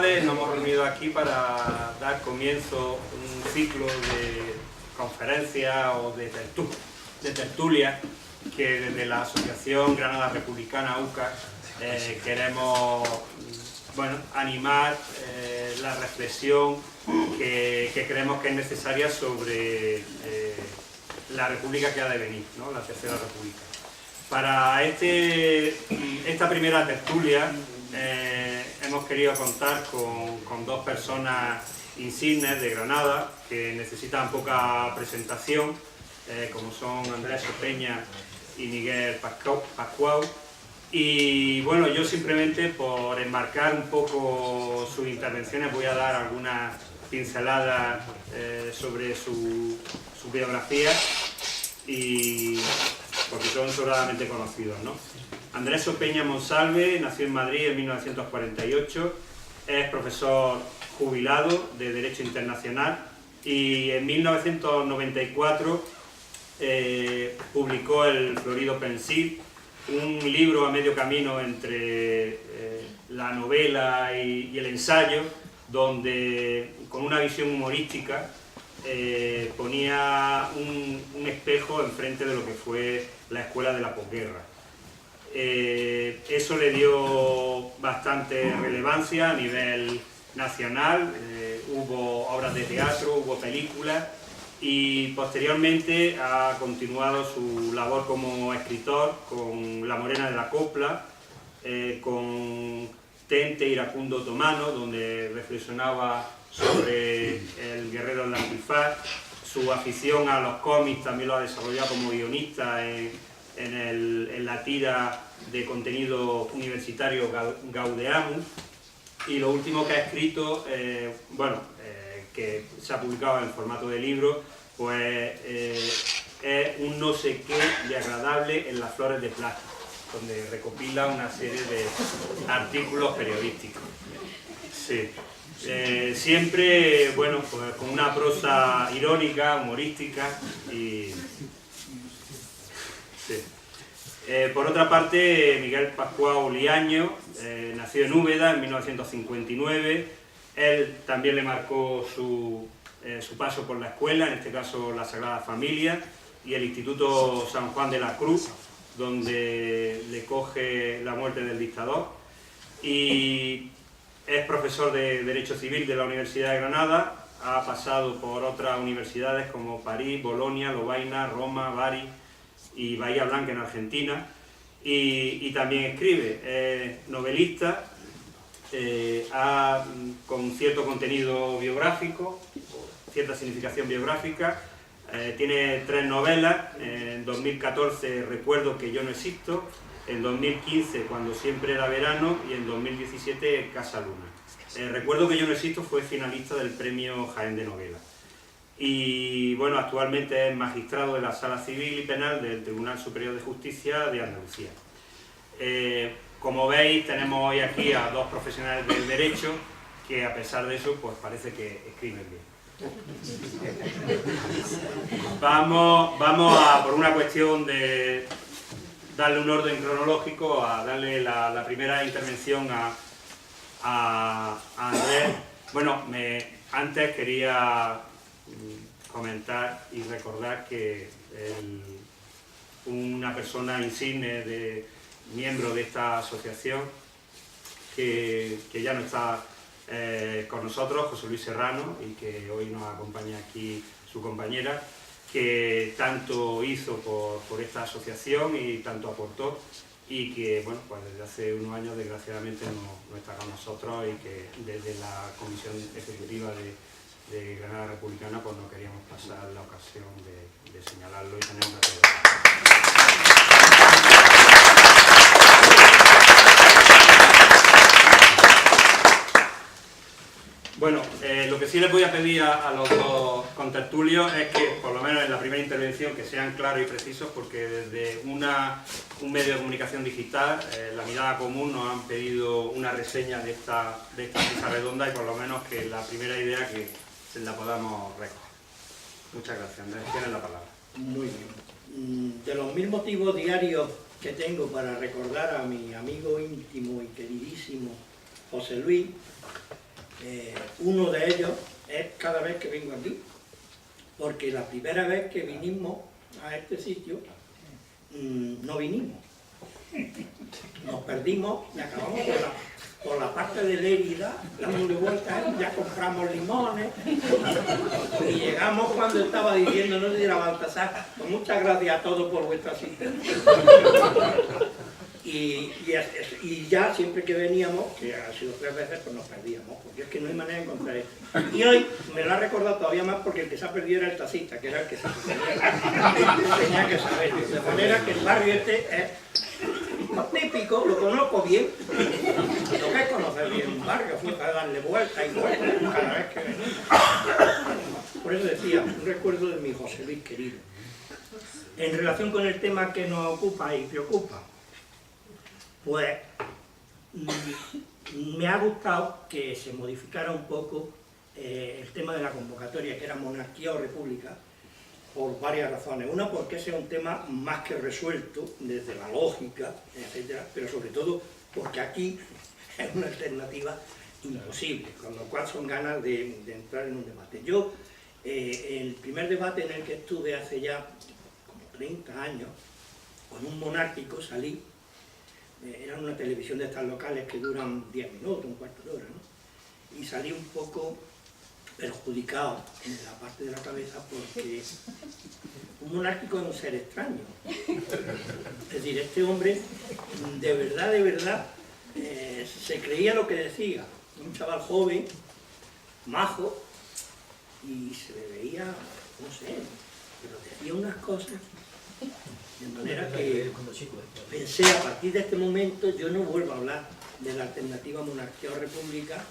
tarde nos hemos reunido aquí para dar comienzo a un ciclo de conferencias o de tertulias que desde la Asociación Granada Republicana UCA queremos animar la reflexión que creemos que es necesaria sobre la República que ha de venir, ¿no? La Tercera República. Para esta primera tertulia hemos querido contar con dos personas insignes de Granada que necesitan poca presentación, como son Andrés Opeña y Miguel Pascual. Y bueno, yo simplemente por enmarcar un poco sus intervenciones voy a dar algunas pinceladas sobre su biografía, y porque son sobradamente conocidos, ¿no? Andrés Opeña Monsalve nació en Madrid en 1948, es profesor jubilado de Derecho Internacional y en 1994 publicó El Florido Pensil, un libro a medio camino entre la novela y el ensayo, donde con una visión humorística ponía un espejo enfrente de lo que fue la escuela de la posguerra. Eso le dio bastante relevancia a nivel nacional, hubo obras de teatro, hubo películas, y posteriormente ha continuado su labor como escritor con La Morena de la Copla, con Tente Iracundo Otomano, donde reflexionaba sobre el guerrero del Antifaz. Su afición a los cómics también lo ha desarrollado como guionista en la tira de contenido universitario Gaudeamus, y lo último que ha escrito, que se ha publicado en formato de libro, pues es Un no sé qué de agradable en las flores de plástico, donde recopila una serie de artículos periodísticos. Sí. Siempre, bueno, pues con una prosa irónica, humorística y... Sí. Por otra parte, Miguel Pascual Liaño nació en Úbeda en 1959. Él también le marcó su paso por la escuela, en este caso la Sagrada Familia y el Instituto San Juan de la Cruz, donde le coge la muerte del dictador, y es profesor de Derecho Civil de la Universidad de Granada. Ha pasado por otras universidades como París, Bolonia, Lovaina, Roma, Bari y Bahía Blanca en Argentina, y también escribe, es novelista, con cierto contenido biográfico, cierta significación biográfica. Tiene 3 novelas, en 2014 Recuerdo que yo no existo, en 2015 Cuando siempre era verano y en 2017 Casa Luna. Recuerdo que yo no existo fue finalista del premio Jaén de novela. Y bueno, actualmente es magistrado de la Sala Civil y Penal del Tribunal Superior de Justicia de Andalucía. Como veis, tenemos hoy aquí a dos profesionales del derecho que, a pesar de eso, pues parece que escriben bien. Vamos a, por una cuestión de darle un orden cronológico, a darle la primera intervención a Andrés. Bueno, antes quería comentar y recordar que una persona insigne, miembro de esta asociación, que ya no está con nosotros, José Luis Serrano, y que hoy nos acompaña aquí su compañera, que tanto hizo por esta asociación y tanto aportó, y que bueno, pues desde hace unos años desgraciadamente no está con nosotros, y que desde la Comisión Ejecutiva de Granada Republicana pues no queríamos pasar la ocasión de señalarlo y tener una Bueno, lo que sí les voy a pedir a los dos contertulios es que, por lo menos en la primera intervención, que sean claros y precisos, porque desde un medio de comunicación digital, La Mirada Común, nos han pedido una reseña de esta mesa redonda, y por lo menos que la primera idea que se la podamos recoger. Muchas gracias, Andrés. Tienes la palabra. Muy bien. De los 1000 motivos diarios que tengo para recordar a mi amigo íntimo y queridísimo José Luis, Uno de ellos es cada vez que vengo aquí, porque la primera vez que vinimos a este sitio no vinimos, nos perdimos y acabamos por la parte de Lérida, damos de vuelta, ya compramos limones y llegamos cuando estaba diciendo, no sé si era Baltasar, pues muchas gracias a todos por vuestra asistencia. Y ya siempre que veníamos, que ha sido 3 veces, pues nos perdíamos, porque es que no hay manera de encontrar esto. Y hoy me lo ha recordado todavía más porque el que se ha perdido era el taxista, que era el que se tenía que saber. De manera que el barrio este es típico, lo conozco bien, lo que es conocer bien un barrio, fue para darle vuelta y vuelta cada vez que venía. Por eso decía, un recuerdo de mi José Luis querido. En relación con el tema que nos ocupa y preocupa, pues me ha gustado que se modificara un poco el tema de la convocatoria, que era monarquía o república, por varias razones. Una, porque ese es un tema más que resuelto desde la lógica, etcétera, pero sobre todo porque aquí es una alternativa imposible, con lo cual son ganas de entrar en un debate. Yo, el primer debate en el que estuve hace ya como 30 años, con un monárquico salí, era una televisión de estas locales que duran 10 minutos, un cuarto de hora, ¿no? Y salí un poco perjudicado en la parte de la cabeza porque un monárquico es un ser extraño. Es decir, este hombre de verdad, se creía lo que decía. Un chaval joven, majo, y se le veía, no sé, pero decía unas cosas de manera que pensé, a partir de este momento yo no vuelvo a hablar de la alternativa monarquía o república,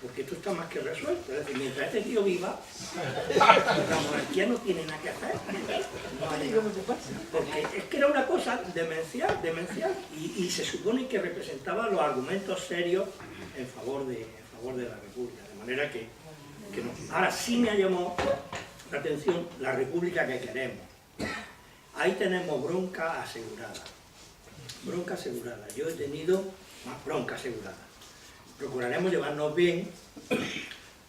porque esto está más que resuelto. Es decir, mientras este tío viva, la monarquía no tiene nada que hacer. Porque es que era una cosa demencial, y se supone que representaba los argumentos serios en favor de la república. De manera que no. Ahora sí me ha llamado la atención la república que queremos. Ahí tenemos bronca asegurada. Bronca asegurada. Yo he tenido más bronca asegurada. Procuraremos llevarnos bien,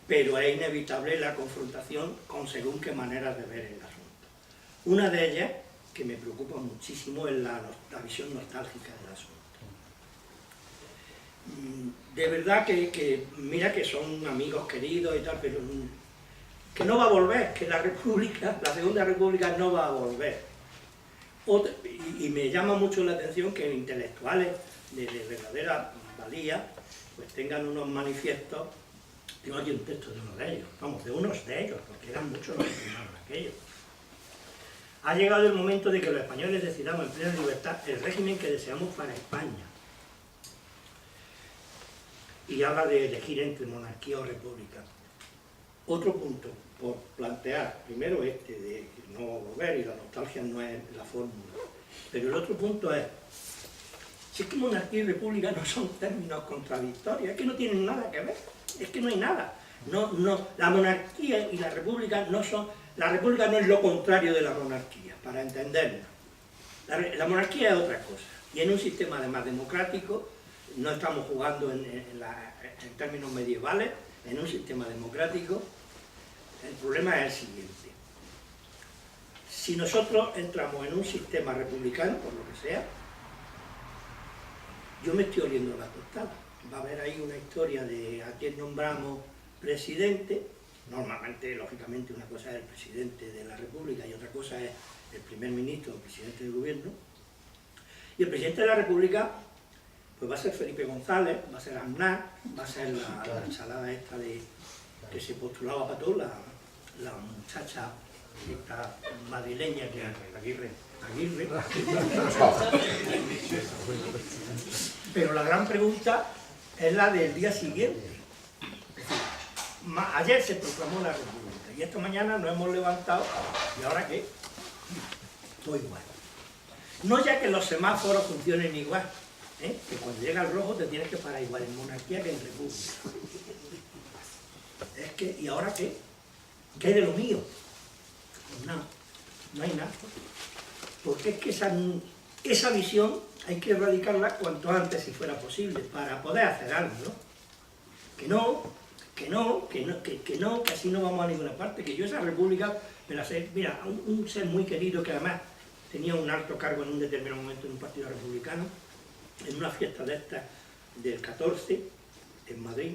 pero es inevitable la confrontación con según qué maneras de ver el asunto. Una de ellas, que me preocupa muchísimo, es la visión nostálgica del asunto. De verdad que mira que son amigos queridos y tal, pero que no va a volver, que la Segunda República no va a volver. Y me llama mucho la atención que intelectuales de verdadera valía pues tengan unos manifiestos. Tengo aquí un texto de uno de ellos, vamos, de unos de ellos, porque eran muchos los que firmaron aquello. Ha llegado el momento de que los españoles decidamos en plena libertad el régimen que deseamos para España. Y habla de elegir entre monarquía o república. Otro punto, por plantear, primero este, de no volver, y la nostalgia no es la fórmula. Pero el otro punto es, si es que monarquía y república no son términos contradictorios, es que no tienen nada que ver, es que no hay nada. La monarquía y la república no son... La república no es lo contrario de la monarquía, para entendernos. La monarquía es otra cosa, y en un sistema además democrático, no estamos jugando en términos medievales, en un sistema democrático, el problema es el siguiente. Si nosotros entramos en un sistema republicano, por lo que sea, yo me estoy oliendo la tostada. Va a haber ahí una historia de a quién nombramos presidente. Normalmente, lógicamente, una cosa es el presidente de la República y otra cosa es el primer ministro o presidente del gobierno. Y el presidente de la República pues va a ser Felipe González, va a ser Aznar, va a ser la ensalada esta que se postulaba para todo, la muchacha esta madrileña que Aguirre. Pero la gran pregunta es la del día siguiente. Ayer se proclamó la República y esta mañana nos hemos levantado y ¿ahora qué? Todo igual. No ya que los semáforos funcionen igual, que cuando llega el rojo te tienes que parar igual en monarquía que en república. Es que, ¿y ahora qué? ¿Qué hay de lo mío? Pues nada, no hay nada. Porque es que esa visión hay que erradicarla cuanto antes si fuera posible, para poder hacer algo, ¿no? que así no vamos a ninguna parte, que yo esa república me la sé. Mira, un ser muy querido que además tenía un alto cargo en un determinado momento en un partido republicano, en una fiesta de estas del 14, en Madrid,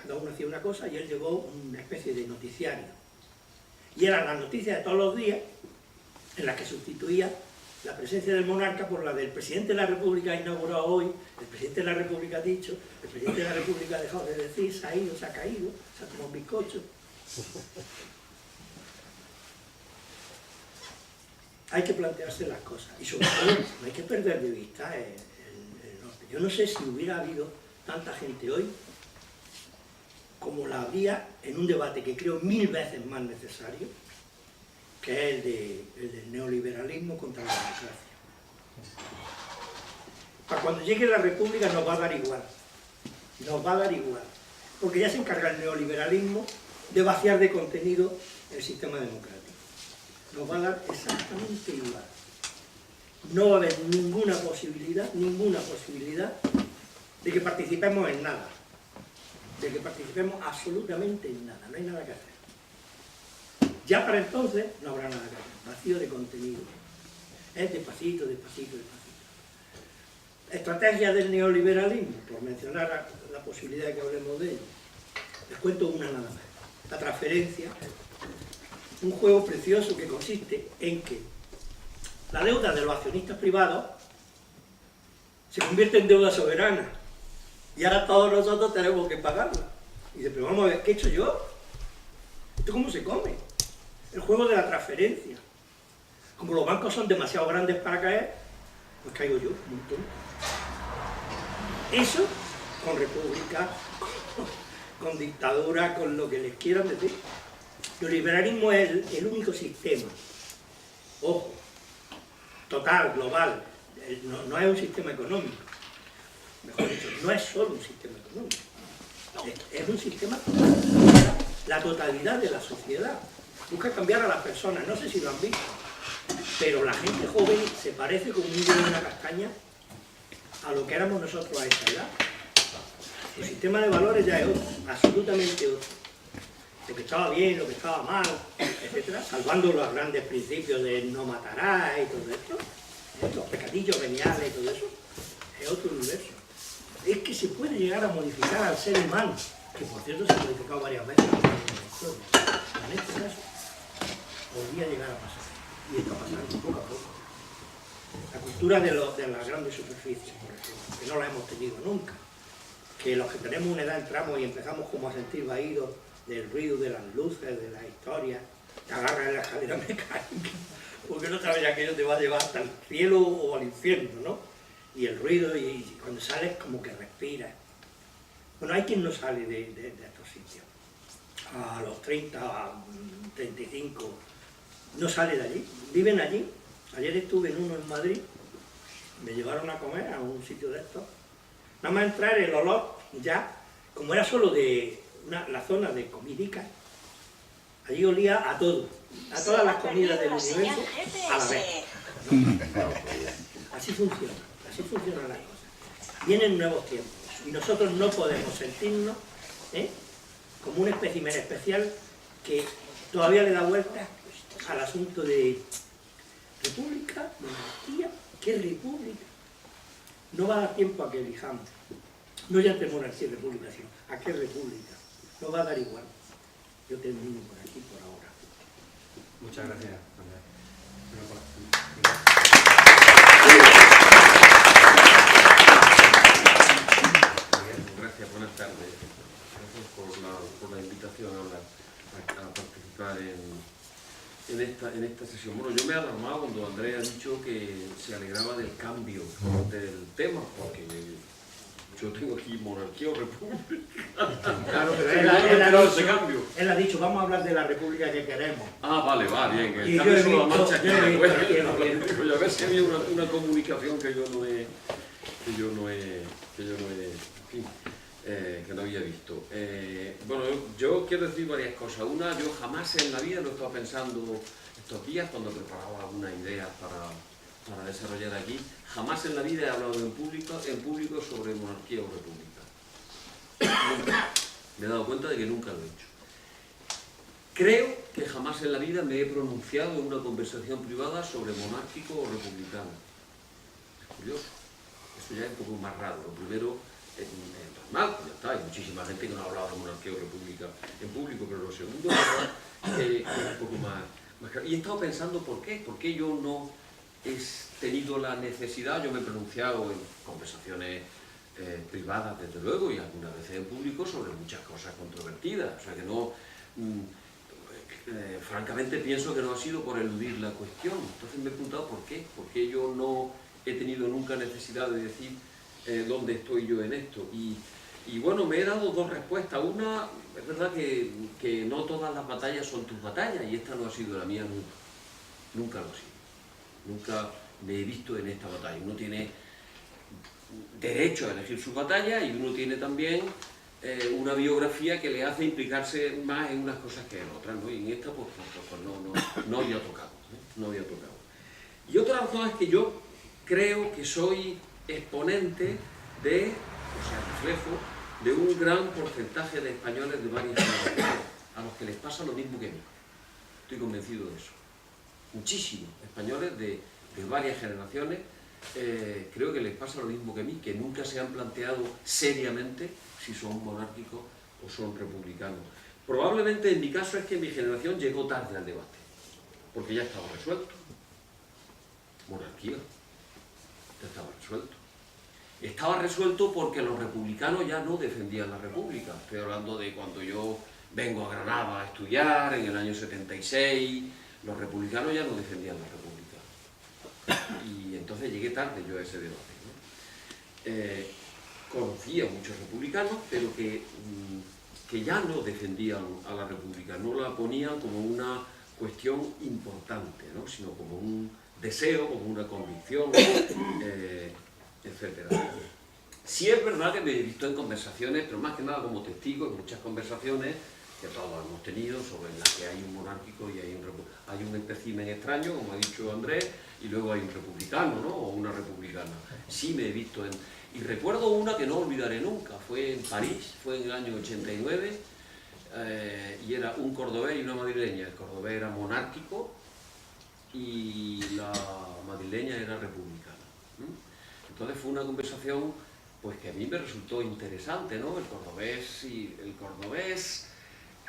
cada uno hacía una cosa y él llevó una especie de noticiario. Y eran las noticias de todos los días, en las que sustituía la presencia del monarca por la del presidente de la República inaugurado hoy, el presidente de la República ha dicho, el presidente de la República ha dejado de decir, se ha ido, se ha caído, se ha tomado un bizcocho. Hay que plantearse las cosas y sobre todo no hay que perder de vista el norte. Yo no sé si hubiera habido tanta gente hoy como la habría en un debate que creo 1000 veces más necesario, que es el del neoliberalismo contra la democracia. Para cuando llegue la República nos va a dar igual, porque ya se encarga el neoliberalismo de vaciar de contenido el sistema democrático. Nos va a dar exactamente igual. No va a haber ninguna posibilidad de que participemos en nada, de que participemos absolutamente en nada, no hay nada que hacer. Ya para entonces no habrá nada que hacer, vacío de contenido. Es despacito. Estrategia del neoliberalismo, por mencionar la posibilidad de que hablemos de ello. Les cuento una nada más. La transferencia, un juego precioso que consiste en que la deuda de los accionistas privados se convierte en deuda soberana y ahora todos nosotros tenemos que pagarla. Y dice, pero vamos a ver, ¿qué he hecho yo? ¿Esto cómo se come? El juego de la transferencia. Como los bancos son demasiado grandes para caer, pues caigo yo, un montón. Eso, con república, con dictadura, con lo que les quieran decir. El liberalismo es el único sistema, ojo, total, global, no es un sistema económico, mejor dicho, no es solo un sistema económico, es un sistema la totalidad de la sociedad. Busca cambiar a las personas, no sé si lo han visto, pero la gente joven se parece como un niño de una castaña a lo que éramos nosotros a esa edad. El sistema de valores ya es otro, absolutamente otro. Lo que estaba bien, lo que estaba mal, etcétera, salvando los grandes principios de no matarás y todo esto, los pecadillos veniales y todo eso, es otro universo. Es que se puede llegar a modificar al ser humano, que por cierto se ha modificado varias veces en la historia. En este caso, podría llegar a pasar, y está pasando poco a poco. La cultura de las grandes superficies, por ejemplo, que no la hemos tenido nunca, que los que tenemos una edad entramos y empezamos como a sentir vaídos del ruido de las luces, de las historias, te agarras en la escalera mecánica, porque no sabes ya que ello te va a llevar hasta el cielo o al infierno, ¿no? Y el ruido, y cuando sales como que respiras. Bueno, hay quien no sale de estos sitios. A los 30, 35, no sale de allí, viven allí. Ayer estuve en uno en Madrid, me llevaron a comer a un sitio de estos. Nada más entrar el olor, ya, como era solo de la zona de comidicas, allí olía a todo, a todas las comidas del universo a la vez. Así funcionan las cosas. Vienen nuevos tiempos y nosotros no podemos sentirnos como un espécimen especial que todavía le da vueltas al asunto de república, monarquía. ¿Qué república? No va a dar tiempo a que elijamos, no ya entre monarquía y república, sino a qué república. No va a dar igual. Yo termino por aquí por ahora. Muchas gracias, Andrés. Gracias, buenas tardes. Gracias por la invitación a participar en esta sesión. Bueno, yo me he alarmado cuando Andrés ha dicho que se alegraba del cambio del tema, porque yo tengo aquí monarquía o república. Claro, pero él ha dicho, vamos a hablar de la república que queremos. Ah, vale, va, bien. Y yo he visto, Digo, a ver si había una comunicación que yo no he que no había visto. Bueno, yo quiero decir varias cosas. Una, yo jamás en la vida lo he estado pensando estos días cuando preparaba alguna idea para desarrollar aquí. Jamás en la vida he hablado en público sobre monarquía o república. Nunca. Me he dado cuenta de que nunca lo he hecho. Creo que jamás en la vida me he pronunciado en una conversación privada sobre monárquico o republicano. Es curioso. Eso ya es un poco más raro. Lo primero es normal, ya está. Hay muchísima gente que no ha hablado de monarquía o república en público, pero lo segundo es un poco más claro. Y he estado pensando por qué. ¿Por qué yo no he tenido la necesidad? Yo me he pronunciado en conversaciones privadas, desde luego, y algunas veces en público sobre muchas cosas controvertidas. O sea que no... francamente pienso que no ha sido por eludir la cuestión. Entonces me he preguntado por qué. ¿Por qué yo no he tenido nunca necesidad de decir dónde estoy yo en esto? Y bueno, me he dado dos respuestas. Una, es verdad que no todas las batallas son tus batallas, y esta no ha sido la mía nunca. Nunca lo ha sido. Nunca me he visto en esta batalla. Uno tiene derecho a elegir su batalla y uno tiene también una biografía que le hace implicarse más en unas cosas que en otras, ¿no? Y en esta pues no había tocado, ¿no? No había tocado. Y otra razón es que yo creo que soy exponente reflejo de un gran porcentaje de españoles de varias generaciones a los que les pasa lo mismo que a mí. Estoy convencido de eso. Muchísimos españoles de varias generaciones creo que les pasa lo mismo que a mí, que nunca se han planteado seriamente si son monárquicos o son republicanos. Probablemente en mi caso es que mi generación llegó tarde al debate, porque ya estaba resuelto. Monarquía, ya estaba resuelto. Estaba resuelto porque los republicanos ya no defendían la república. Estoy hablando de cuando yo vengo a Granada a estudiar, en el año 76, los republicanos ya no defendían la república. Y entonces llegué tarde yo a ese debate, ¿no? Conocía a muchos republicanos, pero que ya no defendían a la república, no la ponían como una cuestión importante, ¿no? Sino como un deseo, como una convicción, etc. Sí es verdad que me he visto en conversaciones, pero más que nada como testigo, en muchas conversaciones que todos hemos tenido, sobre las que hay un monárquico y hay un espécimen extraño, como ha dicho Andrés, y luego hay un republicano, ¿no? O una republicana. Sí me he visto en... Y recuerdo una que no olvidaré nunca, fue en París, fue en el año 89, y era un cordobés y una madrileña. El cordobés era monárquico y la madrileña era republicana. Entonces fue una conversación pues que a mí me resultó interesante, ¿no? El cordobés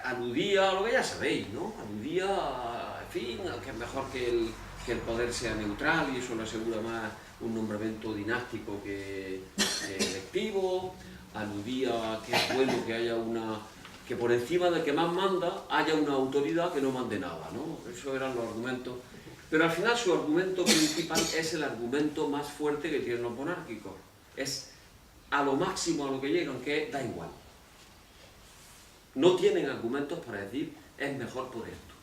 aludía a lo que ya sabéis, ¿no? Aludía, en fin, a que es mejor que el poder sea neutral y eso le asegura más un nombramiento dinástico que electivo. Aludía a que es bueno que haya que por encima del que más manda haya una autoridad que no mande nada, ¿no? Esos eran los argumentos. Pero al final su argumento principal es el argumento más fuerte que tienen los monárquicos. Es a lo máximo a lo que llegan, que da igual. No tienen argumentos para decir es mejor por esto.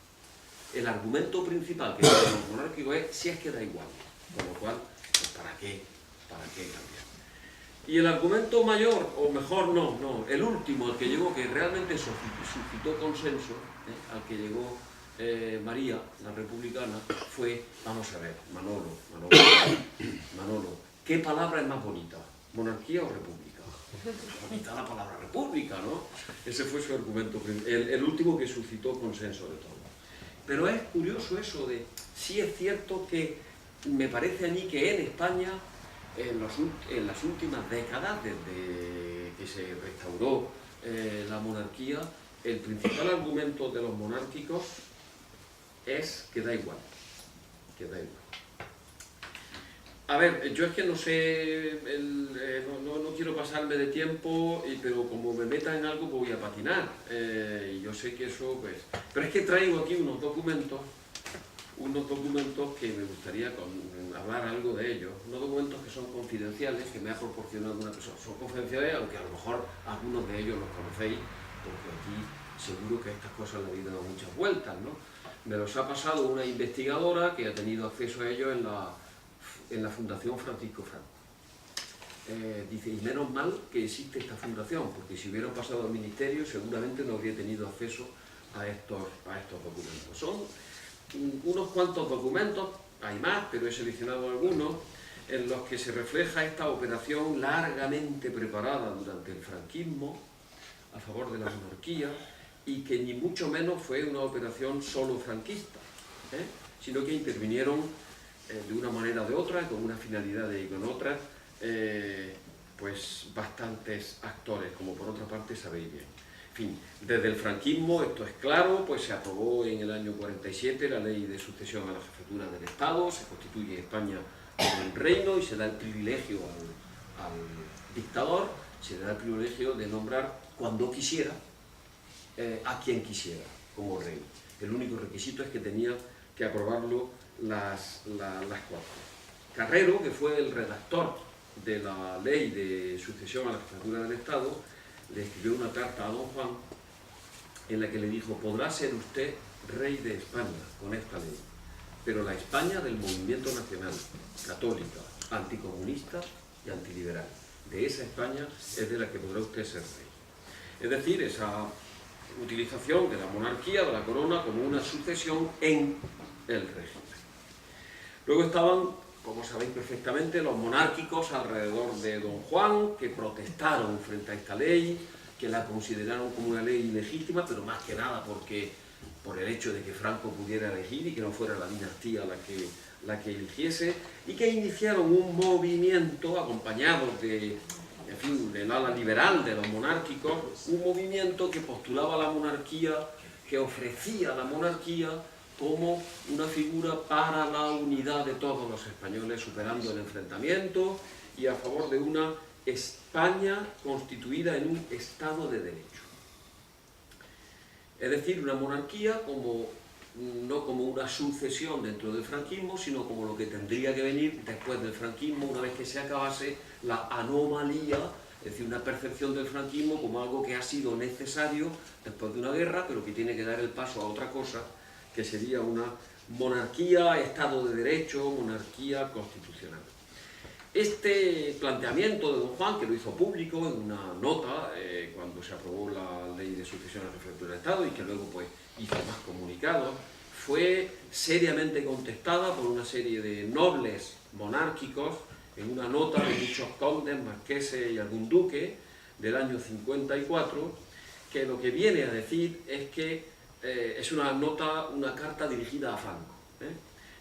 El argumento principal que tienen los monárquicos es si es que da igual. Con lo cual, pues ¿para qué cambiar? Y el argumento mayor, o mejor no, el último, el que llegó, que realmente suscitó consenso, al que llegó María, la republicana, fue, vamos a ver, Manolo, ¿qué palabra es más bonita? ¿Monarquía o república? Bonita la palabra república, ¿no? Ese fue su argumento, el último que suscitó consenso de todo. Pero es curioso eso de, sí es cierto que me parece a mí que en España, en las últimas décadas, desde que se restauró la monarquía, el principal argumento de los monárquicos es que da igual, A ver, yo es que no sé, no quiero pasarme de tiempo, pero como me meta en algo pues voy a patinar. Y yo sé que eso, pues... Pero es que traigo aquí unos documentos que me gustaría hablar algo de ellos. Unos documentos que son confidenciales, que me ha proporcionado una persona. Son confidenciales, aunque a lo mejor algunos de ellos los conocéis, porque aquí seguro que estas cosas le han dado muchas vueltas, ¿no? Me los ha pasado una investigadora que ha tenido acceso a ellos en la Fundación Francisco Franco. Dice, y menos mal que existe esta fundación, porque si hubiera pasado al ministerio seguramente no habría tenido acceso a estos documentos. Son unos cuantos documentos hay más, pero he seleccionado algunos, en los que se refleja esta operación largamente preparada durante el franquismo a favor de la monarquía, y que ni mucho menos fue una operación solo franquista, sino que intervinieron de una manera o de otra, con una finalidad y con otra, pues bastantes actores, como por otra parte sabéis bien. En fin, desde el franquismo, esto es claro, pues se aprobó en el año 47 la ley de sucesión a la jefatura del Estado, se constituye España como un reino y se da el privilegio al dictador, se le da el privilegio de nombrar cuando quisiera a quien quisiera como rey. El único requisito es que tenía que aprobarlo las Cortes. Carrero, que fue el redactor de la ley de sucesión a la jefatura del Estado, le escribió una carta a don Juan en la que le dijo: podrá ser usted rey de España con esta ley, pero la España del movimiento nacional, católica, anticomunista y antiliberal. De esa España es de la que podrá usted ser rey. Es decir, esa utilización de la monarquía, de la corona, como una sucesión en el régimen. Luego estaban, como sabéis perfectamente, los monárquicos alrededor de don Juan, que protestaron frente a esta ley, que la consideraron como una ley ilegítima, pero más que nada por el hecho de que Franco pudiera elegir y que no fuera la dinastía la que eligiese, y que iniciaron un movimiento acompañado de, en fin, del ala liberal de los monárquicos, un movimiento que postulaba la monarquía, que ofrecía la monarquía como una figura para la unidad de todos los españoles, superando el enfrentamiento y a favor de una España constituida en un Estado de Derecho. Es decir, una monarquía no como una sucesión dentro del franquismo, sino como lo que tendría que venir después del franquismo, una vez que se acabase la anomalía, es decir, una percepción del franquismo como algo que ha sido necesario después de una guerra, pero que tiene que dar el paso a otra cosa, que sería una monarquía, Estado de Derecho, monarquía constitucional. Este planteamiento de don Juan, que lo hizo público en una nota cuando se aprobó la ley de sucesión a la jefatura del Estado y que luego pues hizo más comunicados, fue seriamente contestada por una serie de nobles monárquicos en una nota de muchos condes, marqueses y algún duque del año 54, que lo que viene a decir es que es una nota, una carta dirigida a Franco,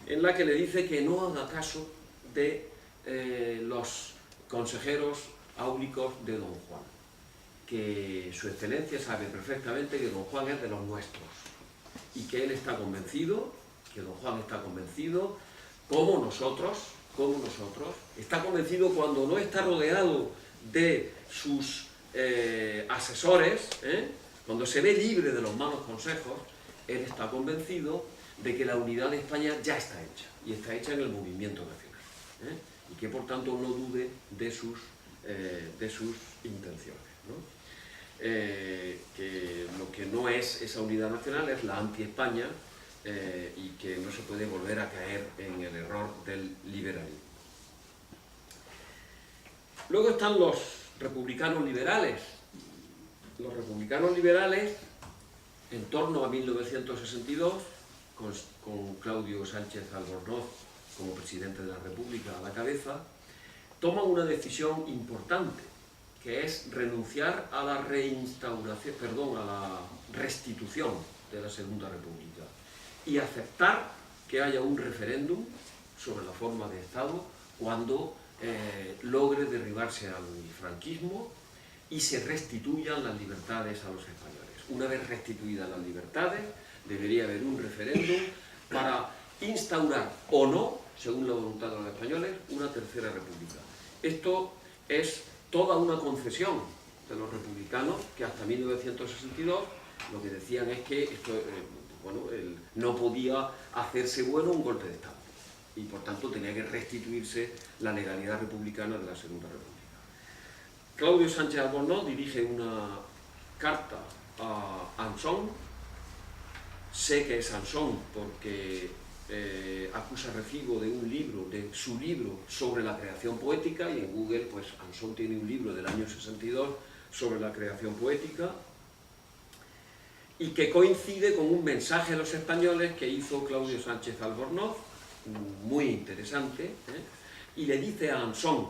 en la que le dice que no haga caso de los consejeros áulicos de don Juan, que su excelencia sabe perfectamente que don Juan es de los nuestros y que él está convencido, que don Juan está convencido, como nosotros, está convencido cuando no está rodeado de sus asesores, cuando se ve libre de los malos consejos, él está convencido de que la unidad de España ya está hecha, y está hecha en el movimiento nacional, y que por tanto no dude de sus intenciones, ¿no? Que lo que no es esa unidad nacional es la anti-España, y que no se puede volver a caer en el error del liberalismo. Luego están los republicanos liberales. Los republicanos liberales, en torno a 1962, con Claudio Sánchez Albornoz como presidente de la República a la cabeza, toman una decisión importante, que es renunciar a la a la restitución de la Segunda República y aceptar que haya un referéndum sobre la forma de Estado cuando logre derribarse al franquismo y se restituyan las libertades a los españoles. Una vez restituidas las libertades, debería haber un referéndum para instaurar o no, según la voluntad de los españoles, una tercera república. Esto es toda una concesión de los republicanos, que hasta 1962 lo que decían es que esto, no podía hacerse bueno un golpe de Estado, y por tanto tenía que restituirse la legalidad republicana de la Segunda República. Claudio Sánchez Albornoz dirige una carta a Anson. Sé que es Anson porque acusa recibo de un libro, de su libro sobre la creación poética, y en Google pues Anson tiene un libro del año 62 sobre la creación poética, y que coincide con un mensaje a los españoles que hizo Claudio Sánchez Albornoz muy interesante, y le dice a Anson: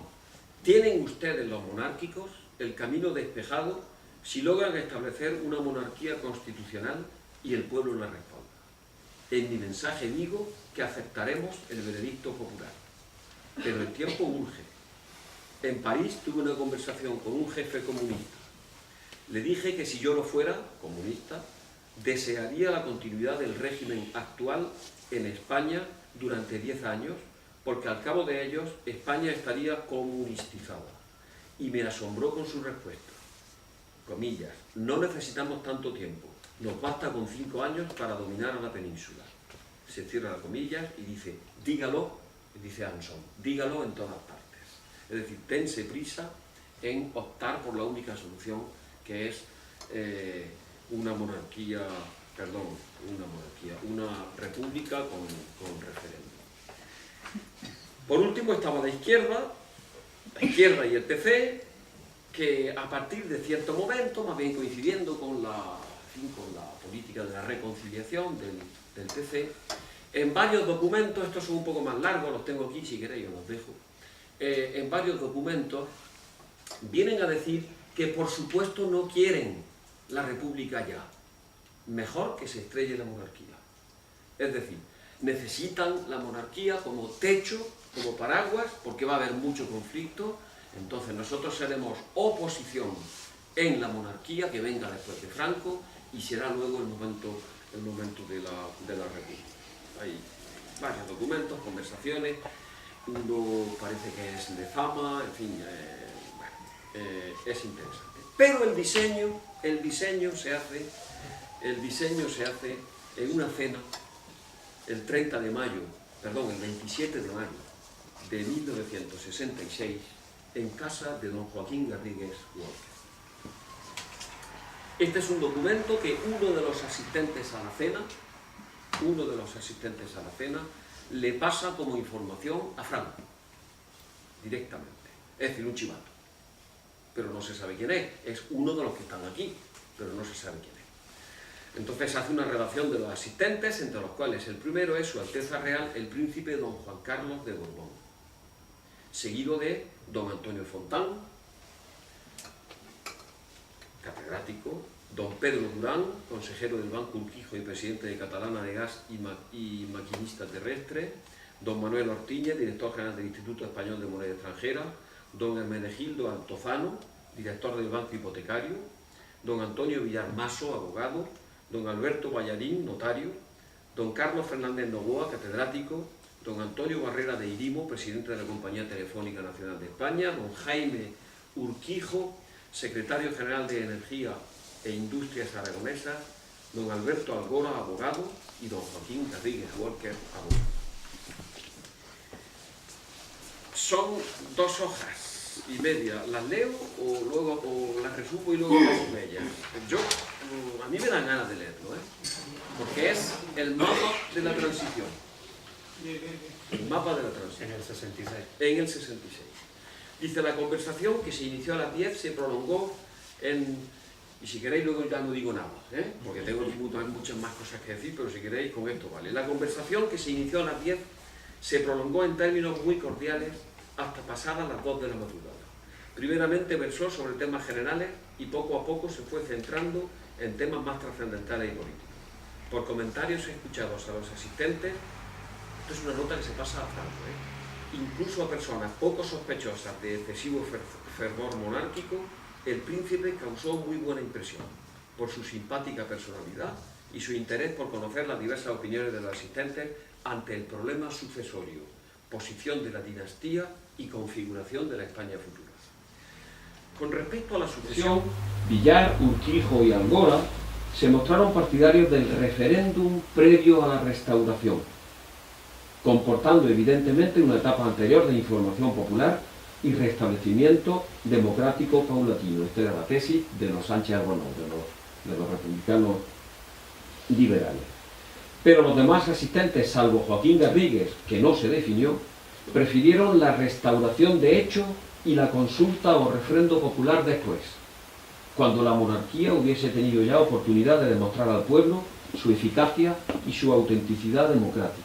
tienen ustedes los monárquicos el camino despejado si logran establecer una monarquía constitucional y el pueblo la responda. En mi mensaje digo que aceptaremos el veredicto popular, pero el tiempo urge. En París tuve una conversación con un jefe comunista. Le dije que si yo lo fuera, comunista, desearía la continuidad del régimen actual en España durante 10 años, porque al cabo de ellos España estaría comunistizada. Y me asombró con su respuesta. Comillas: no necesitamos tanto tiempo, nos basta con 5 años para dominar a la península. Se cierra la comillas y dice: dígalo, dice Anson, dígalo en todas partes. Es decir, tense prisa en optar por la única solución, que es una república con referéndum. Por último estaba la izquierda y el PC, que a partir de cierto momento, más bien coincidiendo con la política de la reconciliación del PC, en varios documentos, estos son un poco más largos, los tengo aquí, si queréis os los dejo, en varios documentos vienen a decir que por supuesto no quieren la república ya, mejor que se estrelle la monarquía. Es decir, necesitan la monarquía como techo, como paraguas, porque va a haber mucho conflicto. Entonces nosotros seremos oposición en la monarquía que venga después de Franco, y será luego el momento de la república. Hay varios documentos, conversaciones, uno parece que es de fama, en fin, es interesante. Pero el diseño se hace en una cena el 27 de mayo de 1966 en casa de don Joaquín Garrigues Walker. Este es un documento que uno de los asistentes a la cena le pasa como información a Franco, directamente. Es decir, un chivato. Pero no se sabe quién es uno de los que están aquí, pero no se sabe quién es. Entonces hace una relación de los asistentes, entre los cuales el primero es Su Alteza Real el Príncipe don Juan Carlos de Borbón, seguido de don Antonio Fontán, catedrático, don Pedro Durán, consejero del Banco Urquijo y presidente de Catalana de Gas y maquinista terrestre, don Manuel Ortiñez, director general del Instituto Español de Moneda Extranjera, don Hermenegildo Altozano, director del Banco Hipotecario, don Antonio Villar Maso, abogado, don Alberto Ballarín, notario, don Carlos Fernández Novoa, catedrático, don Antonio Barrera de Irimo, presidente de la Compañía Telefónica Nacional de España, don Jaime Urquijo, secretario general de Energía e Industrias Aragonesas, don Alberto Algora, abogado, y don Joaquín Garrigues Walker, abogado. Son 2 hojas y media. ¿Las leo o las resumo y luego hablamos de ellas? A mí me dan ganas de leerlo, porque es el mapa de la transición. El mapa de la transición. En el 66. En el 66. Dice: la conversación, que se inició a las 10, se prolongó y si queréis luego ya no digo nada, porque tengo muchas más cosas que decir, pero si queréis con esto vale. La conversación, que se inició a las 10, se prolongó en términos muy cordiales hasta pasadas las 2 de la madrugada. Primeramente versó sobre temas generales y poco a poco se fue centrando en temas más trascendentales y políticos. Por comentarios escuchados a los asistentes, esto es una nota que se pasa a Franco, incluso a personas poco sospechosas de excesivo fervor monárquico, el príncipe causó muy buena impresión por su simpática personalidad y su interés por conocer las diversas opiniones de los asistentes ante el problema sucesorio, posición de la dinastía y configuración de la España futura. Con respecto a la sucesión, Villar, Urquijo y Algora se mostraron partidarios del referéndum previo a la Restauración, comportando evidentemente una etapa anterior de información popular y restablecimiento democrático paulatino. Esta era la tesis de los Sánchez Arbonell, de los republicanos liberales. Pero los demás asistentes, salvo Joaquín Garrigues, que no se definió, prefirieron la restauración de hecho y la consulta o refrendo popular después, cuando la monarquía hubiese tenido ya oportunidad de demostrar al pueblo su eficacia y su autenticidad democrática.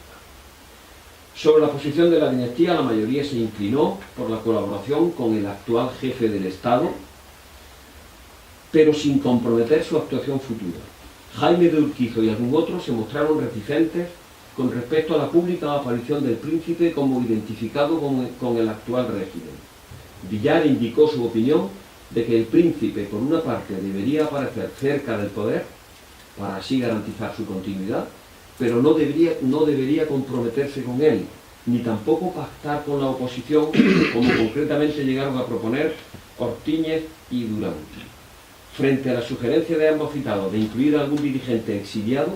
Sobre la posición de la dinastía, la mayoría se inclinó por la colaboración con el actual jefe del Estado, pero sin comprometer su actuación futura. Jaime de Urquijo y algún otro se mostraron reticentes con respecto a la pública aparición del príncipe como identificado con el actual régimen. Villar indicó su opinión de que el príncipe, por una parte, debería aparecer cerca del poder, para así garantizar su continuidad, pero no debería comprometerse con él, ni tampoco pactar con la oposición, como concretamente llegaron a proponer Ortíñez y Durán. Frente a la sugerencia de ambos citados de incluir a algún dirigente exiliado,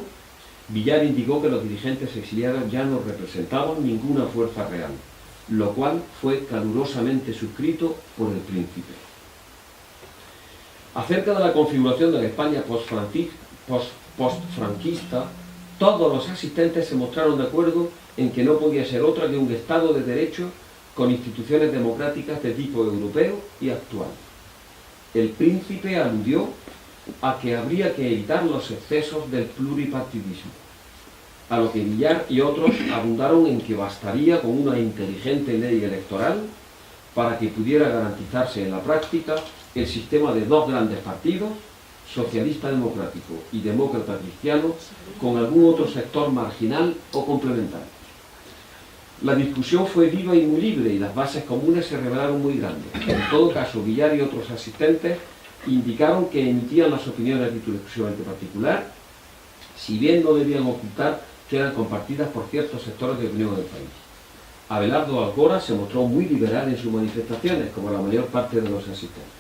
Villar indicó que los dirigentes exiliados ya no representaban ninguna fuerza real, lo cual fue calurosamente suscrito por el príncipe. Acerca de la configuración de la España postfranquista, todos los asistentes se mostraron de acuerdo en que no podía ser otra que un Estado de Derecho con instituciones democráticas de tipo europeo y actual. El príncipe aludió a que habría que evitar los excesos del pluripartidismo, a lo que Villar y otros abundaron en que bastaría con una inteligente ley electoral para que pudiera garantizarse en la práctica el sistema de dos grandes partidos, socialista democrático y demócrata cristiano, con algún otro sector marginal o complementario. La discusión fue viva y muy libre y las bases comunes se revelaron muy grandes. En todo caso, Villar y otros asistentes indicaron que emitían las opiniones a título exclusivamente particular, si bien no debían ocultar que eran compartidas por ciertos sectores de opinión del país. Abelardo Algora se mostró muy liberal en sus manifestaciones, como la mayor parte de los asistentes.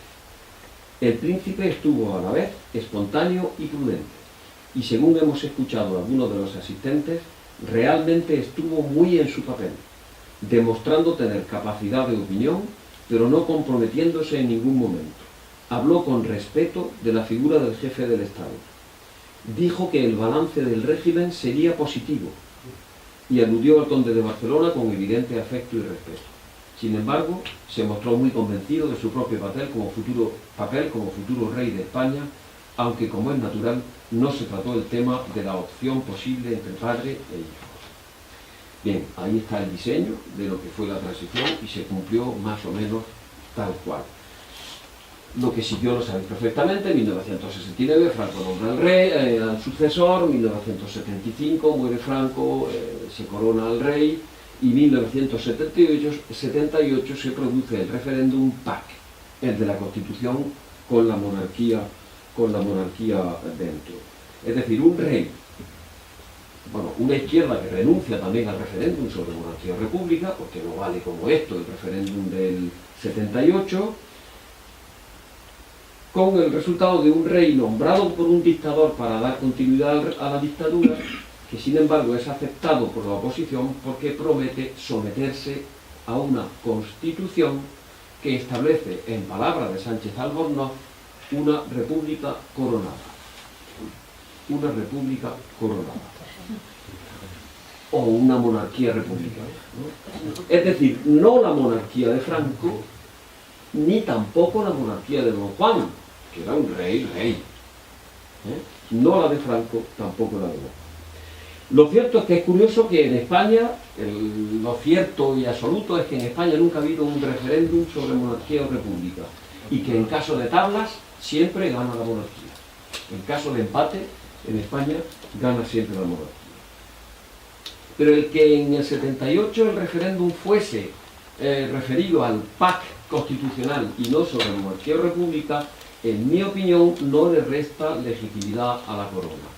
El príncipe estuvo a la vez espontáneo y prudente, y según hemos escuchado a algunos de los asistentes, realmente estuvo muy en su papel, demostrando tener capacidad de opinión, pero no comprometiéndose en ningún momento. Habló con respeto de la figura del jefe del Estado. Dijo que el balance del régimen sería positivo, y aludió al conde de Barcelona con evidente afecto y respeto. Sin embargo, se mostró muy convencido de su propio papel como futuro rey de España, aunque, como es natural, no se trató el tema de la opción posible entre padre e hijo. Bien, ahí está el diseño de lo que fue la transición y se cumplió más o menos tal cual. Lo que siguió lo sabéis perfectamente. En 1969 Franco nombra al rey, al sucesor. 1975 muere Franco, se corona al rey, y 1978 se produce el referéndum PAC, el de la Constitución con la monarquía dentro. Es decir, un rey, una izquierda que renuncia también al referéndum sobre monarquía o república, porque no vale como esto el referéndum del 78, con el resultado de un rey nombrado por un dictador para dar continuidad a la dictadura, que sin embargo es aceptado por la oposición porque promete someterse a una constitución que establece, en palabras de Sánchez Albornoz, una república coronada. Una república coronada. O una monarquía republicana, ¿no? Es decir, no la monarquía de Franco, ni tampoco la monarquía de Don Juan, que era un rey. No la de Franco, tampoco la de Don Juan. Lo cierto es que es curioso que en España, lo cierto y absoluto es que en España nunca ha habido un referéndum sobre monarquía o república, y que en caso de tablas siempre gana la monarquía. En caso de empate, en España gana siempre la monarquía. Pero el que en el 78 el referéndum fuese referido al PAC constitucional y no sobre monarquía o república, en mi opinión no le resta legitimidad a la corona.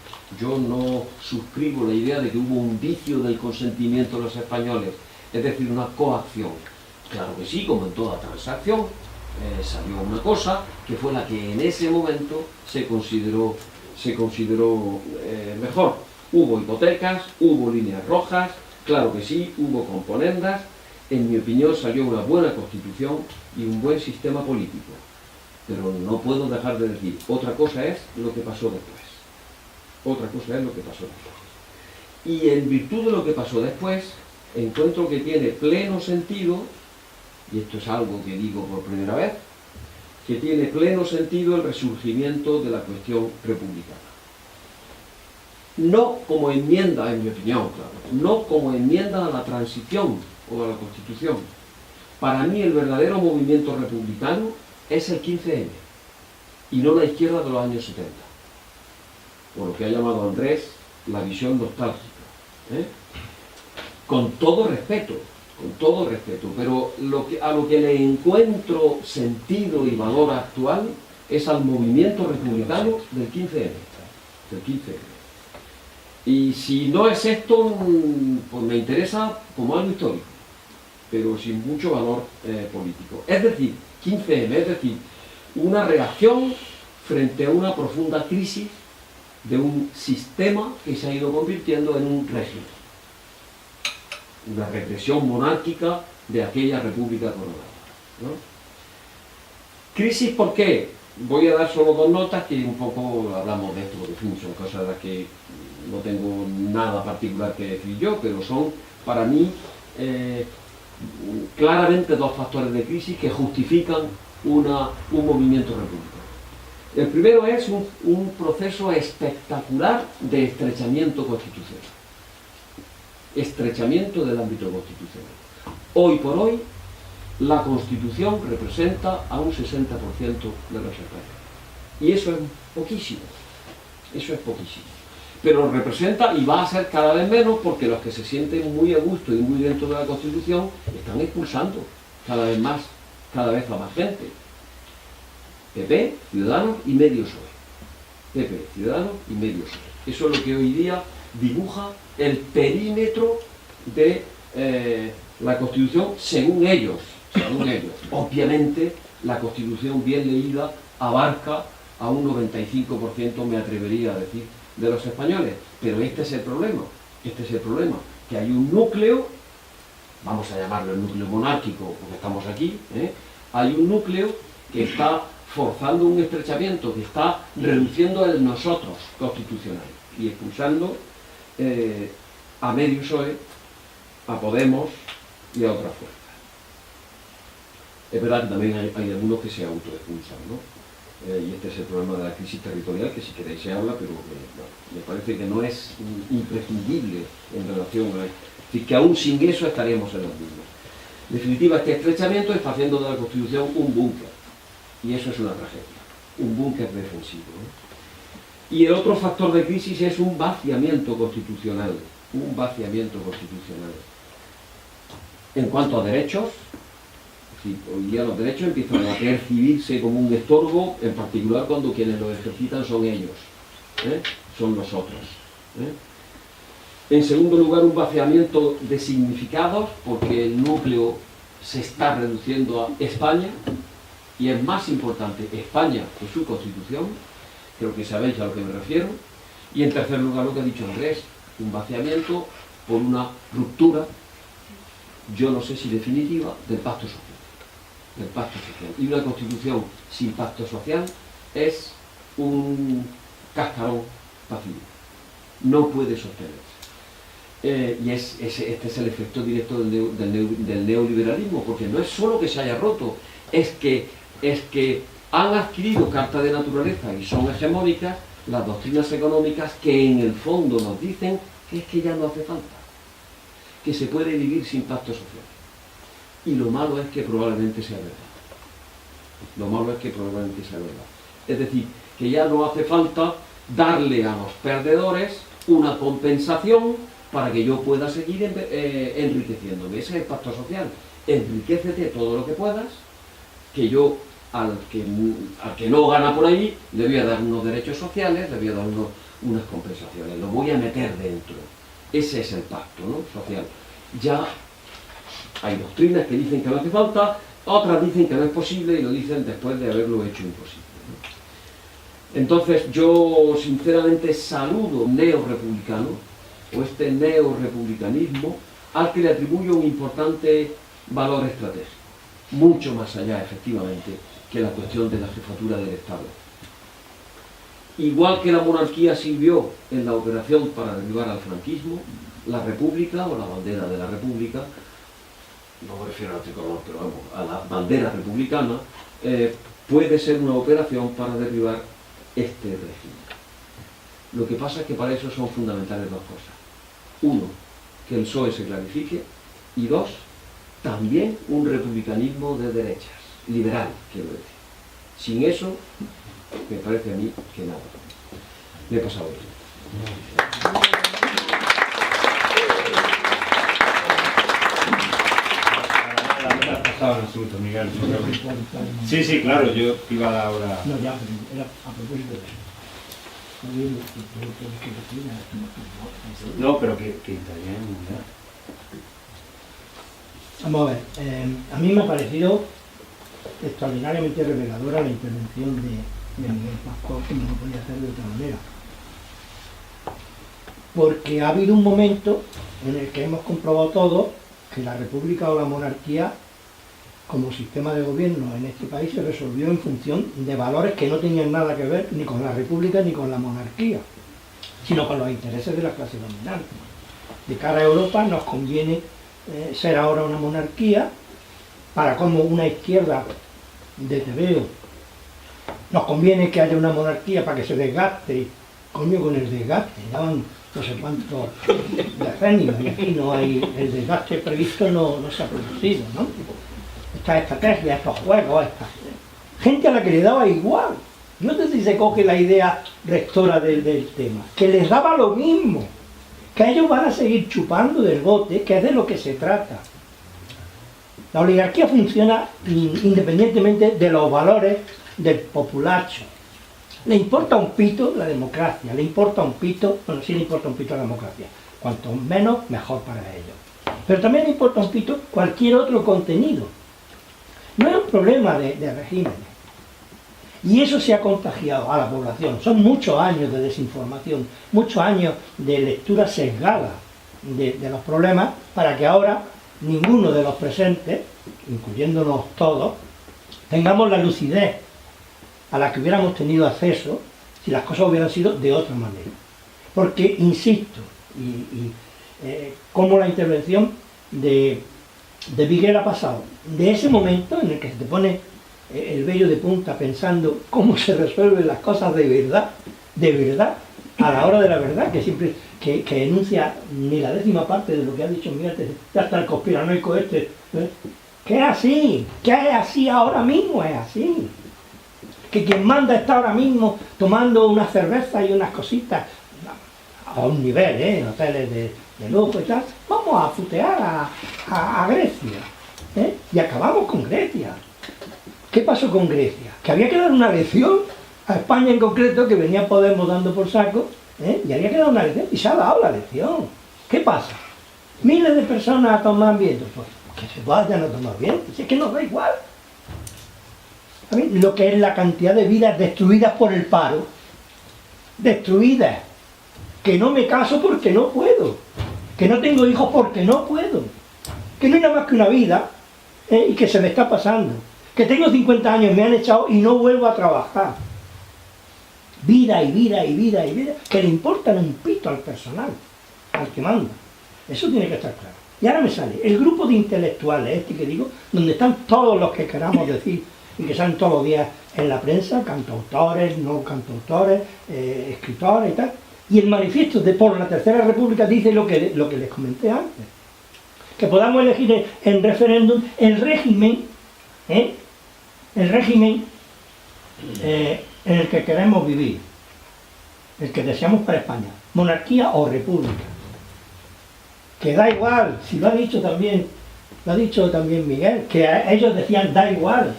Yo no suscribo la idea de que hubo un vicio del consentimiento de los españoles, es decir, una coacción. Claro que sí, como en toda transacción, salió una cosa que fue la que en ese momento se consideró mejor. Hubo hipotecas, hubo líneas rojas, claro que sí, hubo componendas. En mi opinión salió una buena constitución y un buen sistema político. Pero no puedo dejar de decir, otra cosa es lo que pasó después. Otra cosa es lo que pasó después. Y en virtud de lo que pasó después, encuentro que tiene pleno sentido, y esto es algo que digo por primera vez, que tiene pleno sentido el resurgimiento de la cuestión republicana. no como enmienda, en mi opinión, claro, no como enmienda a la transición o a la Constitución. Para mí el verdadero movimiento republicano es el 15M y no la izquierda de los años 70, por lo que ha llamado Andrés la visión nostálgica, ¿eh? Con todo respeto, pero a lo que le encuentro sentido y valor actual es al movimiento republicano del 15M. Y si no es esto, pues me interesa como algo histórico, pero sin mucho valor político. Es decir, 15M, es decir, una reacción frente a una profunda crisis de un sistema que se ha ido convirtiendo en un régimen. Una represión monárquica de aquella república coronada, ¿no? ¿Crisis por qué? Voy a dar solo dos notas que un poco hablamos de esto, porque son cosas de las que no tengo nada particular que decir yo, pero son para mí claramente dos factores de crisis que justifican un movimiento republicano. El primero es un proceso espectacular de estrechamiento constitucional. Estrechamiento del ámbito constitucional. Hoy por hoy, la Constitución representa a un 60% de los españoles. Y eso es poquísimo. Eso es poquísimo. Pero representa y va a ser cada vez menos porque los que se sienten muy a gusto y muy dentro de la Constitución están expulsando cada vez a más gente. PP, Ciudadanos y medio PSOE. PP, Ciudadanos y medio PSOE. Eso es lo que hoy día dibuja el perímetro de la Constitución según ellos. Obviamente, la Constitución bien leída abarca a un 95%, me atrevería a decir, de los españoles. Pero este es el problema, que hay un núcleo, vamos a llamarlo el núcleo monárquico, porque estamos aquí, hay un núcleo que está forzando un estrechamiento, que está reduciendo el nosotros constitucional y expulsando a medio PSOE, a Podemos y a otras fuerzas. Es verdad que también hay algunos que se autoexpulsan, ¿no? Y este es el problema de la crisis territorial, que si queréis se habla, pero me parece que no es imprescindible en relación a esto. Es decir, que aún sin eso estaríamos en las mismas. En definitiva, este estrechamiento está haciendo de la Constitución un búnker, y eso es una tragedia, un búnker defensivo, ¿no? Y el otro factor de crisis es un vaciamiento constitucional, En cuanto a derechos, hoy día los derechos empiezan a percibirse como un estorbo, en particular cuando quienes los ejercitan son ellos, son nosotros. En segundo lugar, un vaciamiento de significados, porque el núcleo se está reduciendo a España, y es más importante España que su Constitución, creo que sabéis a lo que me refiero. Y en tercer lugar, lo que ha dicho Andrés, un vaciamiento por una ruptura, yo no sé si definitiva, del pacto social. Y una Constitución sin pacto social es un cascarón vacío, no puede sostenerse. Y este es el efecto directo del neoliberalismo, porque no es solo que se haya roto, es que han adquirido carta de naturaleza y son hegemónicas las doctrinas económicas que en el fondo nos dicen que es que ya no hace falta, que se puede vivir sin pacto social. Y lo malo es que probablemente sea verdad. Es decir, que ya no hace falta darle a los perdedores una compensación para que yo pueda seguir enriqueciéndome. Ese es el pacto social. Enriquécete todo lo que puedas, que yo al que no gana por ahí le voy a dar unos derechos sociales, le voy a dar unas compensaciones, lo voy a meter dentro. Ese es el pacto, ¿no?, social. Ya hay doctrinas que dicen que no hace falta, otras dicen que no es posible y lo dicen después de haberlo hecho imposible, ¿no? Entonces yo sinceramente saludo neorepublicano, o este neorepublicanismo, al que le atribuyo un importante valor estratégico, mucho más allá efectivamente que la cuestión de la jefatura del Estado. Igual que la monarquía sirvió en la operación para derribar al franquismo, la república o la bandera de la república, no me refiero al tricolor, pero vamos, a la bandera republicana, puede ser una operación para derribar este régimen. Lo que pasa es que para eso son fundamentales dos cosas. Uno, que el PSOE se clarifique, y dos, también un republicanismo de derechas, liberal, quiero decir. Sin eso, me parece a mí que nada. Le he pasado esto. No te has pasado en absoluto, Miguel. Sí, sí, claro, yo iba a dar ahora... No, ya, pero era a propósito de eso. No, pero que está bien, ya. Vamos a ver, a mí me ha parecido extraordinariamente reveladora la intervención de Miguel Pascual, que no lo podía hacer de otra manera. Porque ha habido un momento en el que hemos comprobado todos que la república o la monarquía como sistema de gobierno en este país se resolvió en función de valores que no tenían nada que ver ni con la república ni con la monarquía, sino con los intereses de la clase dominante. De cara a Europa nos conviene ser ahora una monarquía, para como una izquierda de tebeo nos conviene que haya una monarquía para que se desgaste, coño, con el desgaste, daban no sé cuántos decenios y aquí no hay, el desgaste previsto no se ha producido, ¿no? Estas estrategias, estos juegos, esta gente a la que le daba igual. No sé si se coge la idea rectora del tema, que les daba lo mismo, que ellos van a seguir chupando del bote, que es de lo que se trata. La oligarquía funciona independientemente de los valores del populacho. Le importa un pito la democracia, le importa un pito, bueno, sí le importa un pito la democracia, cuanto menos, mejor para ellos. Pero también le importa un pito cualquier otro contenido. No es un problema de regímenes. Y eso se ha contagiado a la población. Son muchos años de desinformación, muchos años de lectura sesgada de los problemas, para que ahora ninguno de los presentes, incluyéndonos todos, tengamos la lucidez a la que hubiéramos tenido acceso si las cosas hubieran sido de otra manera. Porque, insisto, como la intervención de Miguel ha pasado de ese momento en el que se te pone el vello de punta pensando cómo se resuelven las cosas de verdad, a la hora de la verdad, que siempre que enuncia ni la décima parte de lo que ha dicho Miguel, ya está el conspiranoico este, que es así ahora mismo, es así. Que quien manda está ahora mismo tomando una cerveza y unas cositas a un nivel, en hoteles de lujo y tal. Vamos a futear a Grecia, y acabamos con Grecia. ¿Qué pasó con Grecia? Que había que dar una lección a España en concreto, que venía Podemos dando por saco, y había que dar una lección, y se ha dado la lección. ¿Qué pasa? Miles de personas a tomar viento, pues que se vayan a tomar viento, si es que nos da igual. Lo que es la cantidad de vidas destruidas por el paro, destruidas, que no me caso porque no puedo, que no tengo hijos porque no puedo, que no hay nada más que una vida, y que se me está pasando, que tengo 50 años, me han echado y no vuelvo a trabajar. Vida y vida y vida y vida, que le importan un pito al personal, al que manda. Eso tiene que estar claro. Y ahora me sale el grupo de intelectuales, que digo, donde están todos los que queramos decir, y que salen todos los días en la prensa, cantautores, no cantautores, escritores y tal. Y el manifiesto de por la Tercera República dice lo que les comenté antes. Que podamos elegir en referéndum el régimen en el que queremos vivir, el que deseamos para España, monarquía o república. Que da igual, si lo ha dicho también Miguel, que ellos decían da igual.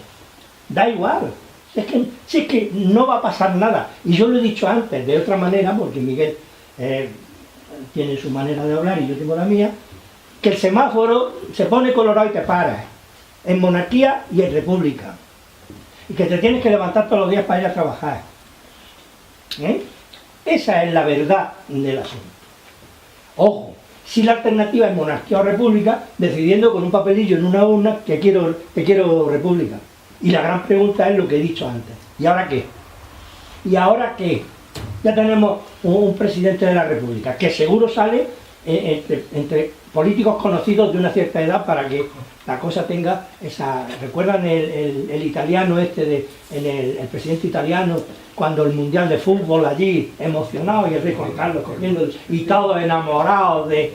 Si es que no va a pasar nada. Y yo lo he dicho antes, de otra manera, porque Miguel tiene su manera de hablar y yo tengo la mía, que el semáforo se pone colorado y te paras, en monarquía y en república. Y que te tienes que levantar todos los días para ir a trabajar. Esa es la verdad del asunto. Ojo, si la alternativa es monarquía o república, decidiendo con un papelillo en una urna que quiero república. Y la gran pregunta es lo que he dicho antes. ¿Y ahora qué? ¿Y ahora qué? Ya tenemos un presidente de la República que seguro sale entre políticos conocidos de una cierta edad para que la cosa tenga esa... ¿Recuerdan el italiano el presidente italiano, cuando el Mundial de Fútbol allí, emocionado, y el rey Juan Carlos corriendo, y todos enamorados de...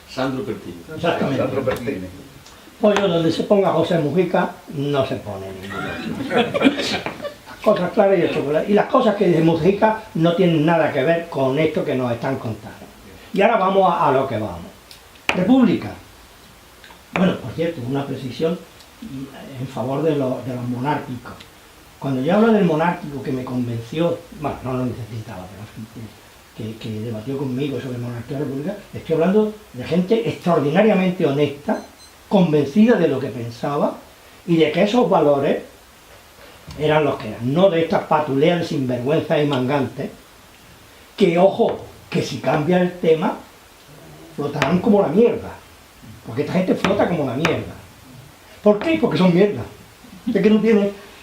Sandro Pertini. Exactamente. Sandro Pertini. Pues yo, donde se ponga José Mujica, no se pone ninguno. Cosas claras y el chocolate. Y las cosas que dice Mujica no tienen nada que ver con esto que nos están contando. Y ahora vamos a lo que vamos. República. Bueno, por cierto, una precisión en favor de los monárquicos. Cuando yo hablo del monárquico que me convenció, bueno, no lo necesitaba, pero que debatió conmigo sobre monarquía y república, estoy hablando de gente extraordinariamente honesta, convencida de lo que pensaba y de que esos valores eran los que eran, no de estas patuleas de sinvergüenza y mangantes, que, ojo, que si cambia el tema, flotarán como la mierda. Porque esta gente flota como la mierda. ¿Por qué? Porque son mierda. Es que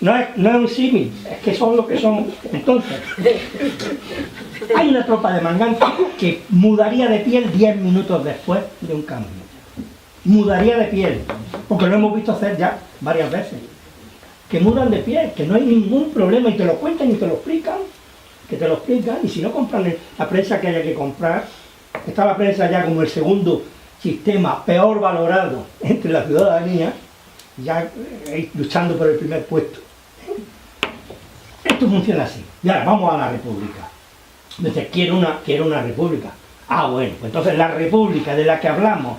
no es un símil, es que son lo que son. Entonces, hay una tropa de mangantes que mudaría de piel 10 minutos después de un cambio. Mudaría de piel, porque lo hemos visto hacer ya varias veces. Que mudan de piel, que no hay ningún problema, y te lo cuentan y te lo explican, que te lo explican, y si no compran la prensa que haya que comprar, está la prensa ya como el segundo sistema peor valorado entre la ciudadanía, ya luchando por el primer puesto. Esto funciona así. Y ahora vamos a la república. Entonces, quiero una república. Ah, bueno, pues entonces la república de la que hablamos,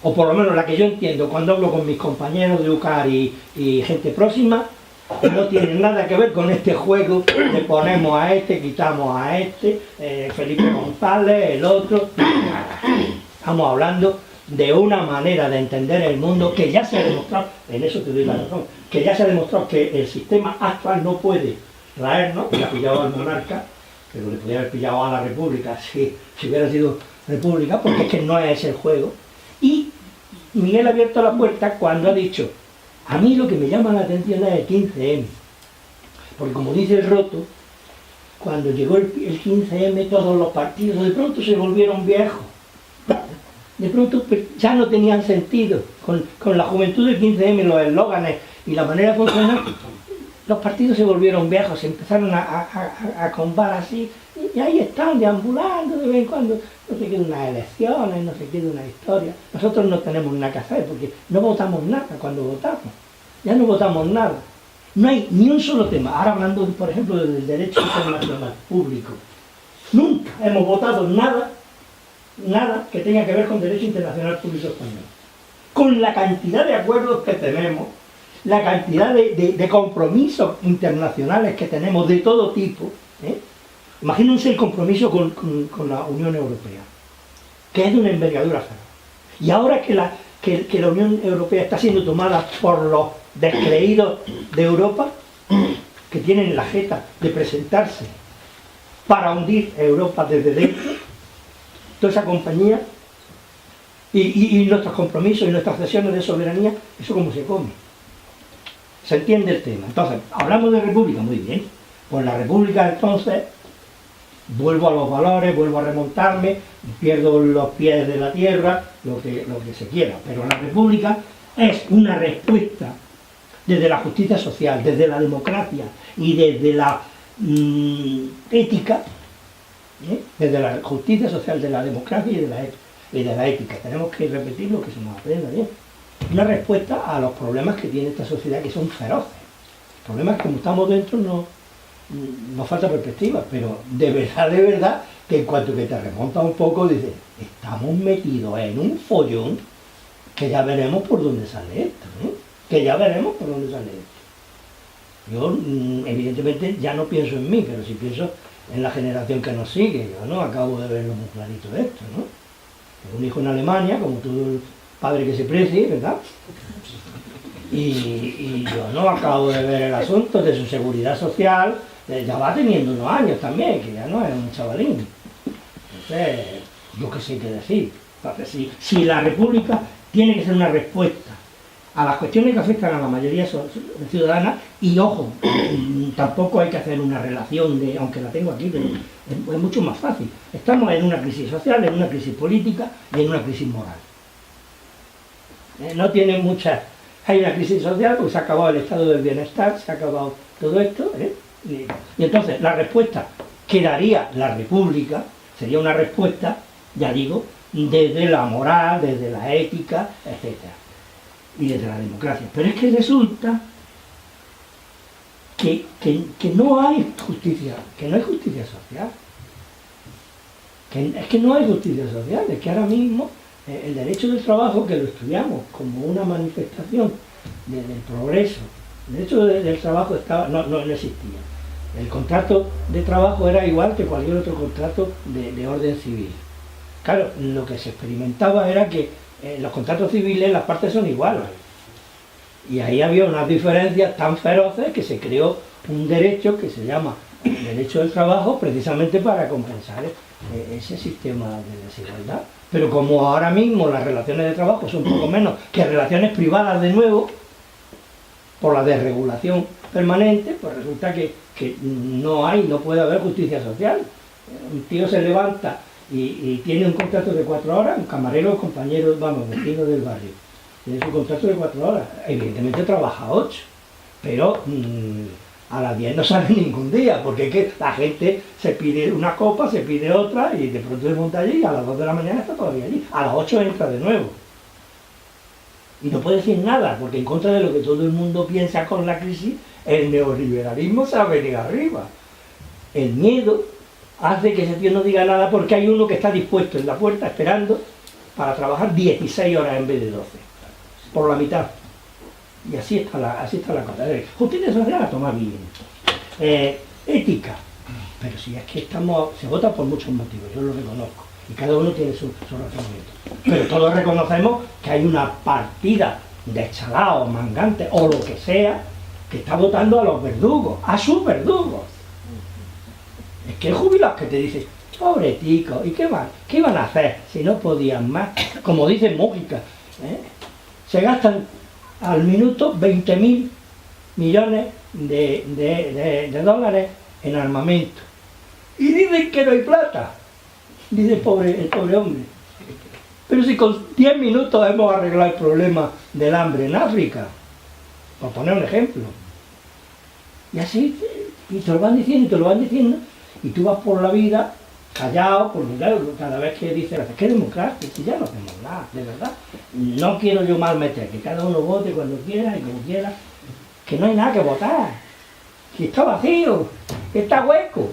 o por lo menos la que yo entiendo cuando hablo con mis compañeros de UCAR y gente próxima, no tiene nada que ver con este juego de ponemos a este, quitamos a este, Felipe González, el otro, nada. Estamos hablando de una manera de entender el mundo que ya se ha demostrado, en eso te doy la razón, que ya se ha demostrado que el sistema actual no puede traernos, que ha pillado al monarca, pero le podría haber pillado a la república si hubiera sido república, porque es que no es el juego. Y Miguel ha abierto la puerta cuando ha dicho, a mí lo que me llama la atención es el 15M, porque como dice el Roto, cuando llegó el 15M todos los partidos de pronto se volvieron viejos. De pronto ya no tenían sentido. Con la juventud del 15M, los eslóganes y la manera de funcionar, los partidos se volvieron viejos, se empezaron a combar así, y ahí están deambulando de vez en cuando, no se queda unas elecciones, no se queda una historia. Nosotros no tenemos nada que hacer, porque no votamos nada cuando votamos, ya no votamos nada. No hay ni un solo tema. Ahora hablando, por ejemplo, del derecho internacional público, nunca hemos votado nada que tenga que ver con derecho internacional público español. Con la cantidad de acuerdos que tenemos, la cantidad de compromisos internacionales que tenemos de todo tipo, imagínense el compromiso con la Unión Europea, que es de una envergadura feroz. Y ahora que la Unión Europea está siendo tomada por los descreídos de Europa, que tienen la jeta de presentarse para hundir a Europa desde dentro, toda esa compañía, y nuestros compromisos y nuestras cesiones de soberanía, eso como se come. Se entiende el tema. Entonces, hablamos de república, muy bien. Pues la república, entonces, vuelvo a los valores, vuelvo a remontarme, pierdo los pies de la tierra, lo que se quiera. Pero la república es una respuesta desde la justicia social, desde la democracia y desde la ética, desde la justicia social, de la democracia y de la ética. Tenemos que repetir lo que se nos aprenda bien. Una respuesta a los problemas que tiene esta sociedad, que son feroces. Problemas que como estamos dentro nos falta perspectiva, pero de verdad, que en cuanto que te remontas un poco, dices, estamos metidos en un follón que ya veremos por dónde sale esto, que ya veremos por dónde sale esto. Yo, evidentemente, ya no pienso en mí, pero sí pienso en la generación que nos sigue. Yo no acabo de verlo muy clarito esto, ¿no? Tengo un hijo en Alemania, como todo padre que se precie, ¿verdad? Y yo no acabo de ver el asunto de su seguridad social, ya va teniendo unos años también, que ya no es un chavalín. Entonces, yo qué sé qué decir. Entonces, si la República tiene que ser una respuesta a las cuestiones que afectan a la mayoría ciudadana, y ojo, tampoco hay que hacer una relación de, aunque la tengo aquí, pero es mucho más fácil. Estamos en una crisis social, en una crisis política y en una crisis moral. No tiene muchas... Hay una crisis social, pues se ha acabado el estado del bienestar, se ha acabado todo esto, y entonces la respuesta que daría la República sería una respuesta, ya digo, desde la moral, desde la ética, etc. Y desde la democracia. Pero es que resulta que no hay justicia, que no hay justicia social. Es que no hay justicia social, es que ahora mismo el derecho del trabajo, que lo estudiamos como una manifestación del progreso, el derecho del trabajo no existía. El contrato de trabajo era igual que cualquier otro contrato de orden civil. Claro, lo que se experimentaba era que en los contratos civiles las partes son iguales. Y ahí había unas diferencias tan feroces que se creó un derecho que se llama derecho del trabajo precisamente para compensar ese sistema de desigualdad. Pero como ahora mismo las relaciones de trabajo son poco menos que relaciones privadas de nuevo, por la desregulación permanente, pues resulta que no puede haber justicia social. Un tío se levanta y tiene un contrato de 4 horas, un camarero, compañero, vecino del barrio, tiene su contrato de 4 horas, evidentemente trabaja 8, pero a las 10 no sale ningún día, porque es que la gente se pide una copa, se pide otra, y de pronto se monta allí, y a las 2 de la mañana está todavía allí, a las 8 entra de nuevo. Y no puede decir nada, porque en contra de lo que todo el mundo piensa con la crisis, el neoliberalismo se va a venir arriba. El miedo hace que ese tío no diga nada porque hay uno que está dispuesto en la puerta esperando para trabajar 16 horas en vez de 12, por la mitad. Y así está la cosa. Justicia social a tomar bien. Ética. Pero si es que se vota por muchos motivos, yo lo reconozco. Y cada uno tiene su razonamiento. Pero todos reconocemos que hay una partida de chalaos, mangantes o lo que sea, que está votando a los verdugos, a sus verdugos. Es que hay jubilados que te dicen, pobre tico, ¿y qué más? ¿Qué iban a hacer si no podían más? Como dice Mújica, se gastan al minuto 20.000 millones de dólares en armamento. Y dicen que no hay plata, dice el pobre hombre. Pero si con 10 minutos hemos arreglado el problema del hambre en África, por poner un ejemplo. Y así, y te lo van diciendo, y tú vas por la vida callado, porque claro, cada vez que dices, ¿qué democracia? Si ya no hacemos nada, de verdad. No quiero yo mal meter, que cada uno vote cuando quiera y como quiera, que no hay nada que votar, que está vacío, que está hueco,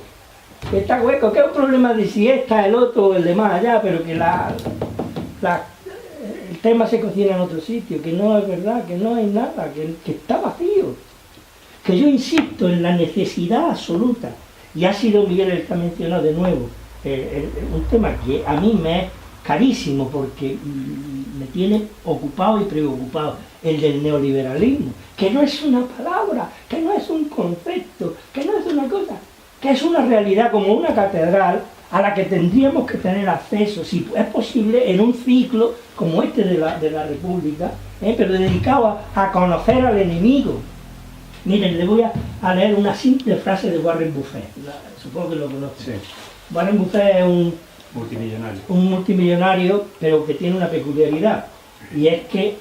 que es un problema de si esta, el otro o el de más allá, pero que el tema se cocina en otro sitio, que no es verdad, que no hay nada, que está vacío. Que yo insisto en la necesidad absoluta, y ha sido Miguel el que ha mencionado de nuevo, un tema que a mí me es carísimo porque me tiene ocupado y preocupado, el del neoliberalismo, que no es una palabra, que no es un concepto, que no es una cosa, que es una realidad como una catedral a la que tendríamos que tener acceso, si es posible, en un ciclo como este de la República, pero dedicado a conocer al enemigo. Miren, le voy a leer una simple frase de Warren Buffett, supongo que lo conocen. Sí. Warren Buffett es un multimillonario, pero que tiene una peculiaridad, y es que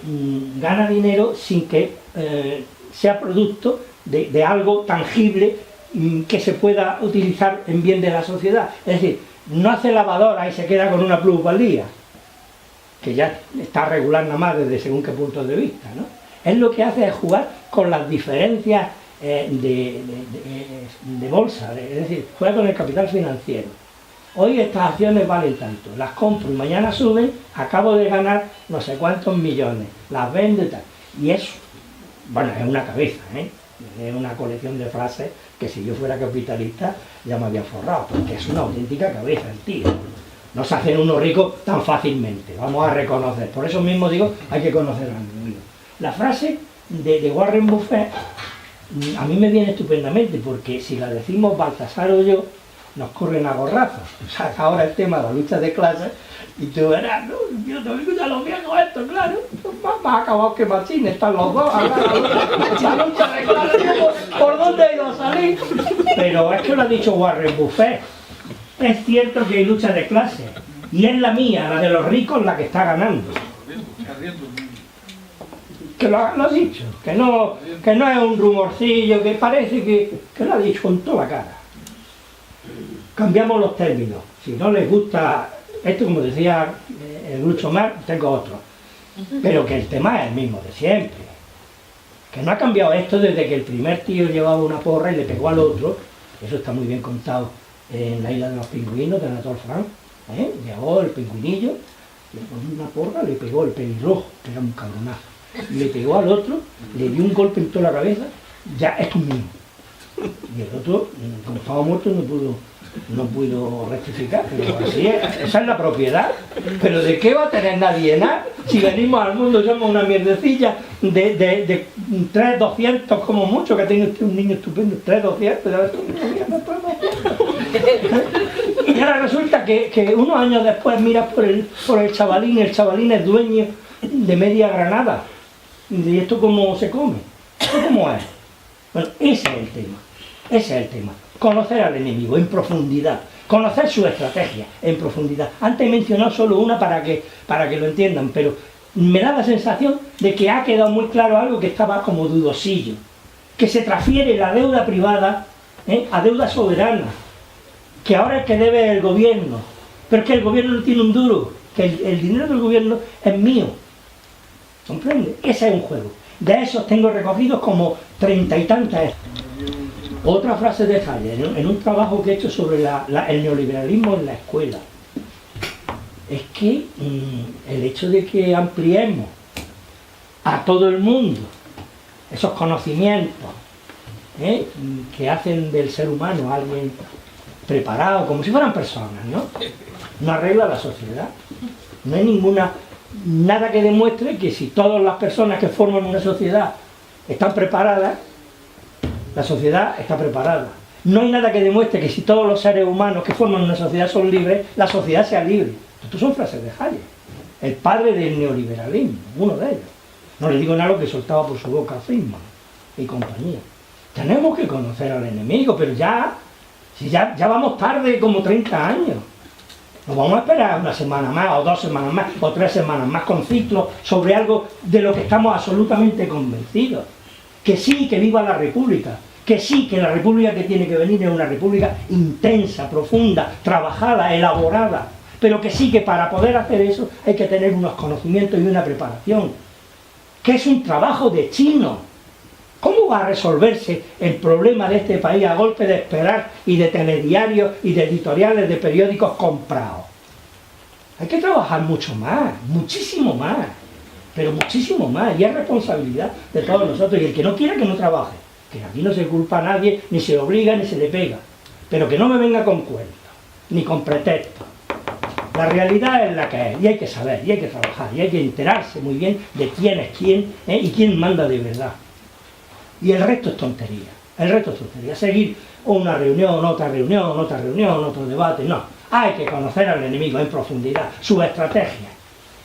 gana dinero sin que sea producto de algo tangible que se pueda utilizar en bien de la sociedad. Es decir, no hace lavadora y se queda con una plusvalía, que ya está regular nada más desde según qué punto de vista, ¿no? Él lo que hace es jugar con las diferencias de bolsa, es decir, juega con el capital financiero. Hoy estas acciones valen tanto, las compro y mañana suben, acabo de ganar no sé cuántos millones, las vendo y tal. Y eso, bueno, es una cabeza, es una colección de frases que si yo fuera capitalista ya me había forrado, porque es una auténtica cabeza el tío. No se hacen unos ricos tan fácilmente, vamos a reconocer. Por eso mismo digo, hay que conocer al enemigo. La frase de Warren Buffett a mí me viene estupendamente, porque si la decimos Baltasar o yo, nos corren a gorrazos. O sea, ahora el tema de la lucha de clases, y tú verás, no, yo no me gusta los viejos esto, claro, más acabados que machines, están los dos, la lucha de clases, ¿por dónde he ido a salir? Pero es que lo ha dicho Warren Buffett, es cierto que hay lucha de clases, y es la mía, la de los ricos, la que está ganando. que lo ha dicho, que no es un rumorcillo, que parece que lo ha dicho con toda la cara. Cambiamos los términos. Si no les gusta esto, como decía el Groucho Marx, tengo otro. Pero que el tema es el mismo de siempre. Que no ha cambiado esto desde que el primer tío llevaba una porra y le pegó al otro. Eso está muy bien contado en La isla de los pingüinos de Anatole France. Llegó el pingüinillo, le puso una porra, le pegó el pelirrojo, que era un cabronazo. Le pegó al otro, le dio un golpe en toda la cabeza, ya esto es mío. Y el otro, como estaba muerto, no pudo rectificar, pero así es, esa es la propiedad. Pero ¿de qué va a tener nadie nada? Si venimos al mundo somos una mierdecilla de 3.200 como mucho, que ha tenido usted un niño estupendo, 3.200, de haber tenido una mierda, 3.200. Y ahora resulta que unos años después miras por el chavalín, el chavalín es dueño de media Granada. ¿Y esto cómo se come? ¿Esto cómo es? Bueno, ese es el tema. Conocer al enemigo en profundidad, conocer su estrategia en profundidad. Antes he mencionado solo una para que lo entiendan, pero me da la sensación de que ha quedado muy claro algo que estaba como dudosillo, que se transfiere la deuda privada a deuda soberana, que ahora es que debe el gobierno, pero es que el gobierno no tiene un duro, que el dinero del gobierno es mío. ¿Comprende? Ese es un juego. De esos tengo recogidos como 30 y tantas. Otra frase de Hayek, en un trabajo que he hecho sobre el neoliberalismo en la escuela, es que el hecho de que ampliemos a todo el mundo esos conocimientos que hacen del ser humano a alguien preparado, como si fueran personas, no arregla la sociedad. No hay nada que demuestre que si todas las personas que forman una sociedad están preparadas, la sociedad está preparada. No hay nada que demuestre que si todos los seres humanos que forman una sociedad son libres, la sociedad sea libre. Estas son frases de Hayek, el padre del neoliberalismo, uno de ellos. No le digo nada lo que soltaba por su boca Friedman y compañía. Tenemos que conocer al enemigo, pero ya vamos tarde como 30 años. Nos vamos a esperar una semana más, o 2 semanas más, o 3 semanas más con ciclos sobre algo de lo que estamos absolutamente convencidos. Que sí, que viva la República, que sí, que la República que tiene que venir es una República intensa, profunda, trabajada, elaborada, pero que sí, que para poder hacer eso hay que tener unos conocimientos y una preparación, que es un trabajo de chino. ¿Cómo va a resolverse el problema de este país a golpe de esperar y de telediarios y de editoriales de periódicos comprados? Hay que trabajar mucho más, muchísimo más. Pero muchísimo más, y es responsabilidad de todos nosotros, y el que no quiera que no trabaje, que aquí no se culpa a nadie, ni se obliga, ni se le pega, pero que no me venga con cuentos, ni con pretextos. La realidad es la que es, y hay que saber, y hay que trabajar, y hay que enterarse muy bien de quién es quién, y quién manda de verdad. Y el resto es tontería, seguir una reunión, otra reunión, otro debate, no. Hay que conocer al enemigo en profundidad, su estrategia.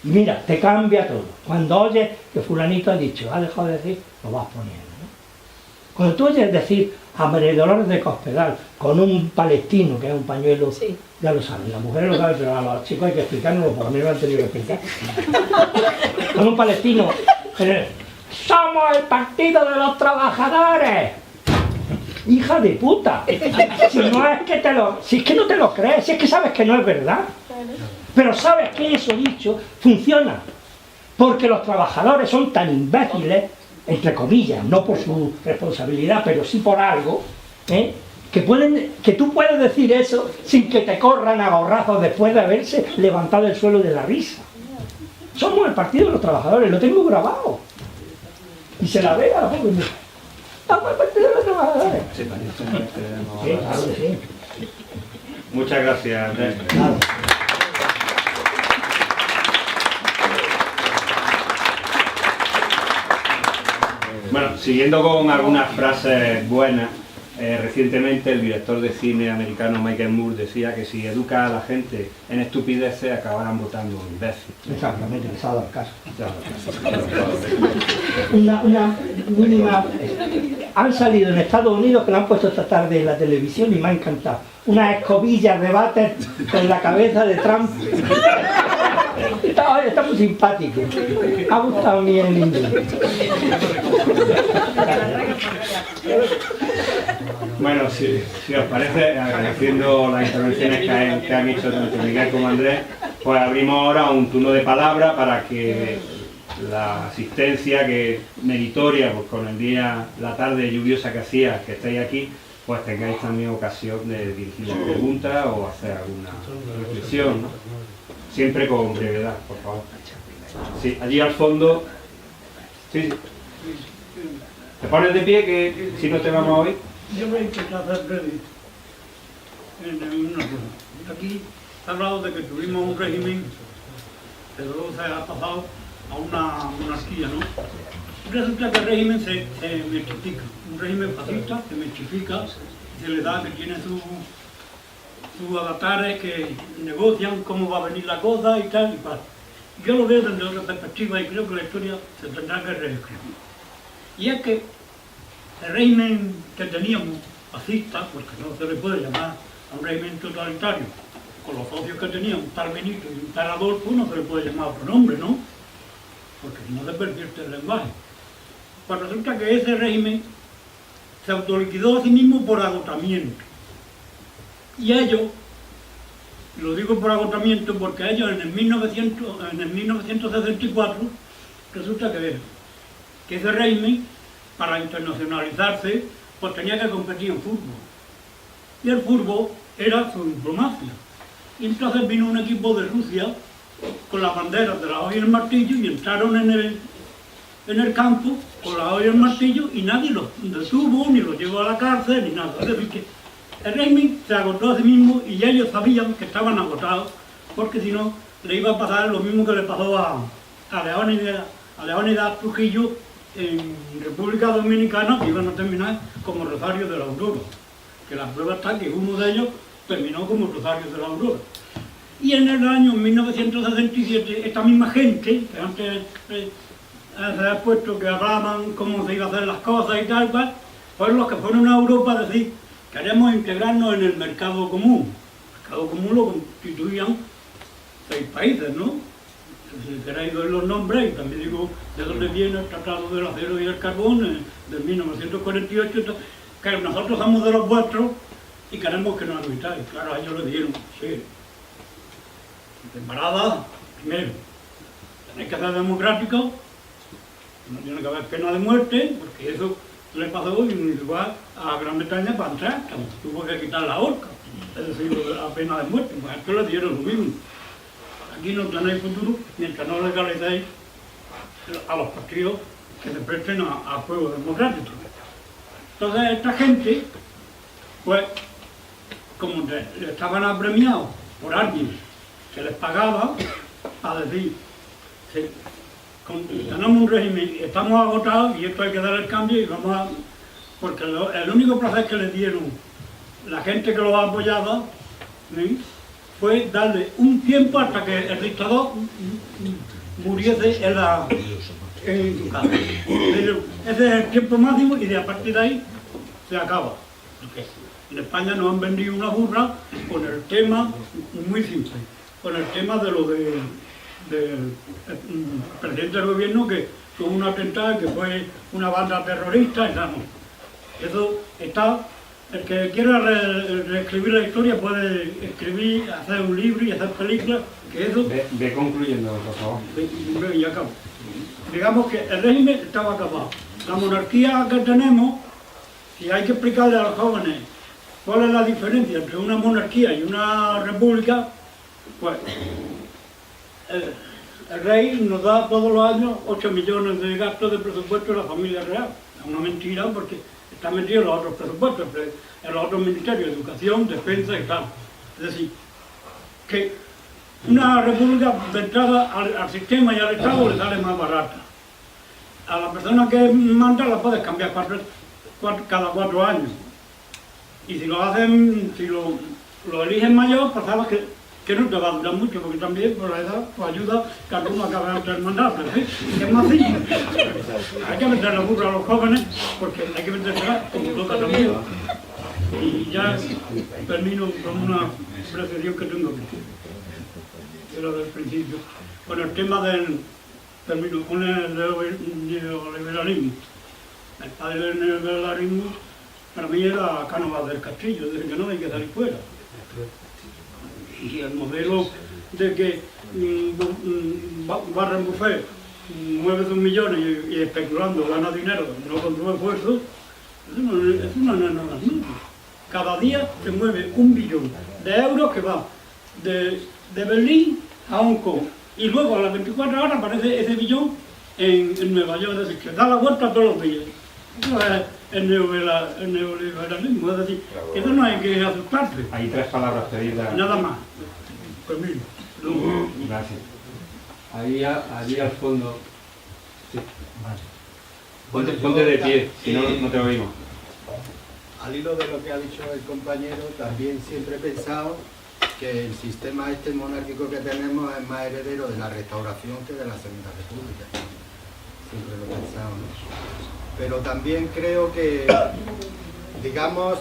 Y mira, te cambia todo. Cuando oyes que fulanito ha dicho, ha dejado de decir, lo vas poniendo, Cuando tú oyes decir a María Dolores de Cospedal con un palestino, que es un pañuelo, sí, ya lo saben, las mujeres lo saben, pero a los chicos hay que explicárnoslo, por lo menos lo han tenido que explicar. Con un palestino, ¡somos el partido de los trabajadores! ¡Hija de puta! Si es que no te lo crees, si es que sabes que no es verdad. Pero sabes que eso dicho funciona, porque los trabajadores son tan imbéciles, entre comillas, no por su responsabilidad, pero sí por algo, que tú puedes decir eso sin que te corran a gorrazos después de haberse levantado del suelo de la risa. Somos el partido de los trabajadores, lo tengo grabado. Y se la ve a la pobre mujer. Somos el partido de los trabajadores. Sí, claro que sí. Muchas gracias, Andrés. Claro. Bueno, siguiendo con algunas frases buenas, recientemente el director de cine americano Michael Moore decía que si educa a la gente en estupideces acabarán votando imbéciles. Exactamente, que se ha dado el caso. Una mínima... Han salido en Estados Unidos, que lo han puesto esta tarde en la televisión y me ha encantado. Unas escobillas de váter con la cabeza de Trump. Estaba está muy simpático. Ha gustado mi el inglés. Bueno, si os parece, agradeciendo las intervenciones que han hecho tanto Miguel como Andrés, pues abrimos ahora un turno de palabra para que la asistencia que meritoria, pues con el día, la tarde lluviosa que hacía, que estáis aquí, pues tengáis también ocasión de dirigir preguntas o hacer alguna reflexión, ¿no? Siempre con brevedad, por favor. Sí, allí al fondo. Sí. ¿Te pones de pie que si no te vamos a oír? Yo voy a intentar hacer breve en una cosa. Aquí se ha hablado de que tuvimos un régimen que luego se ha pasado a una monarquía, ¿no? Resulta que el régimen se mechifica. Un régimen fascista se mechifica, se le da que tiene sus avatares que negocian cómo va a venir la cosa y tal y tal. Yo lo veo desde otra perspectiva y creo que la historia se tendrá que reescribir. Y es que el régimen que teníamos, fascista, porque no se le puede llamar a un régimen totalitario, con los socios que teníamos, un tal Benito y un tal Adolfo, no se le puede llamar otro nombre, ¿no? Porque si no se pervierte el lenguaje. Pues resulta que ese régimen se autoliquidó a sí mismo por agotamiento. Y ellos, lo digo por agotamiento porque ellos en el 1964, resulta que ese régimen, para internacionalizarse, pues tenía que competir en fútbol. Y el fútbol era su diplomacia. Y entonces vino un equipo de Rusia con las banderas de la hoja y el martillo y entraron en el campo con la hoja y el martillo y nadie los detuvo, ni los llevó a la cárcel, ni nada. Es decir, que el régimen se agotó a sí mismo y ellos sabían que estaban agotados, porque si no, le iba a pasar lo mismo que le pasó a Leónidas Trujillo en República Dominicana, que iban a terminar como Rosario de la Aurora. Que la prueba está que uno de ellos terminó como Rosario de la Aurora. Y en el año 1967, esta misma gente, que antes se ha puesto que hablaban cómo se iban a hacer las cosas y tal, fueron los que fueron a Europa a decir: queremos integrarnos en el mercado común. El mercado común lo constituían 6 países, ¿no? Si queréis ver los nombres, y también digo de dónde viene el Tratado del Acero y el Carbón, de 1948, que nosotros somos de los vuestros y queremos que nos admitáis. Claro, a ellos le dijeron: sí, temporada, primero, tenéis que ser democráticos, no tiene que haber pena de muerte, porque eso le pasó en lugar a Gran Bretaña para entrar, que tuvo que quitar la horca, es decir, la pena de muerte, pues a esto le dieron lo mismo. Aquí no tenéis futuro mientras no legalicéis a los partidos que se presten a juego democrático. Entonces esta gente, pues, como estaban apremiados por alguien que les pagaba, a decir: sí, tenemos un régimen, estamos agotados y esto hay que dar el cambio y vamos a... Porque el único placer que les dieron la gente que los apoyaba, ¿sí?, fue darle un tiempo hasta que el dictador muriese en su casa. Ese es el tiempo máximo y de a partir de ahí se acaba. Porque en España nos han vendido una burra con el tema muy simple, con el tema de lo del presidente del gobierno que tuvo un atentado, que fue una banda terrorista, y no. Eso está... El que quiera reescribir la historia puede escribir, hacer un libro y hacer películas, que eso... Ve concluyendo, por favor. Y acabo. Digamos que el régimen estaba acabado. La monarquía que tenemos, si hay que explicarle a los jóvenes cuál es la diferencia entre una monarquía y una república, pues el rey nos da todos los años 8 millones de gastos de presupuesto de la familia real. Es una mentira porque está metido en los otros presupuestos, en los otros ministerios, educación, defensa y tal. Es decir, que una república de entrada al sistema y al Estado le sale más barata. A la persona que manda la puedes cambiar cada 4 años. Y si lo hacen, si lo eligen mayor, pues sabes que no te va a durar mucho, porque también por la edad pues ayuda que alguno acabe antes del mandato, ¿sí? Es más simple. Hay que meter la burra a los jóvenes, porque hay que meterla como toca también. Y ya termino con una precisión que tengo aquí. era del principio, con el tema del con el neoliberalismo. El padre del neoliberalismo para mí era Cánovas del Castillo, desde que no hay que salir fuera. Y el modelo de que Warren Buffett mueve sus millones y especulando gana dinero, no con su esfuerzo, eso no es nada nuevo. Cada día se mueve 1 billón de euros que va de Berlín a Hong Kong. Y luego a las 24 horas aparece ese billón en Nueva York, es decir, que da la vuelta todos los días. Eso es el neoliberalismo, es decir, eso no hay que asustarse. Hay 3 palabras pedidas. Nada más. Pues mira, Gracias. Allí al fondo. Sí. Ponte de pie, si no, no te oímos. Al hilo de lo que ha dicho el compañero, también siempre he pensado que el sistema este monárquico que tenemos es más heredero de la Restauración que de la Segunda República. Siempre lo he pensado, ¿no? Pero también creo que, digamos,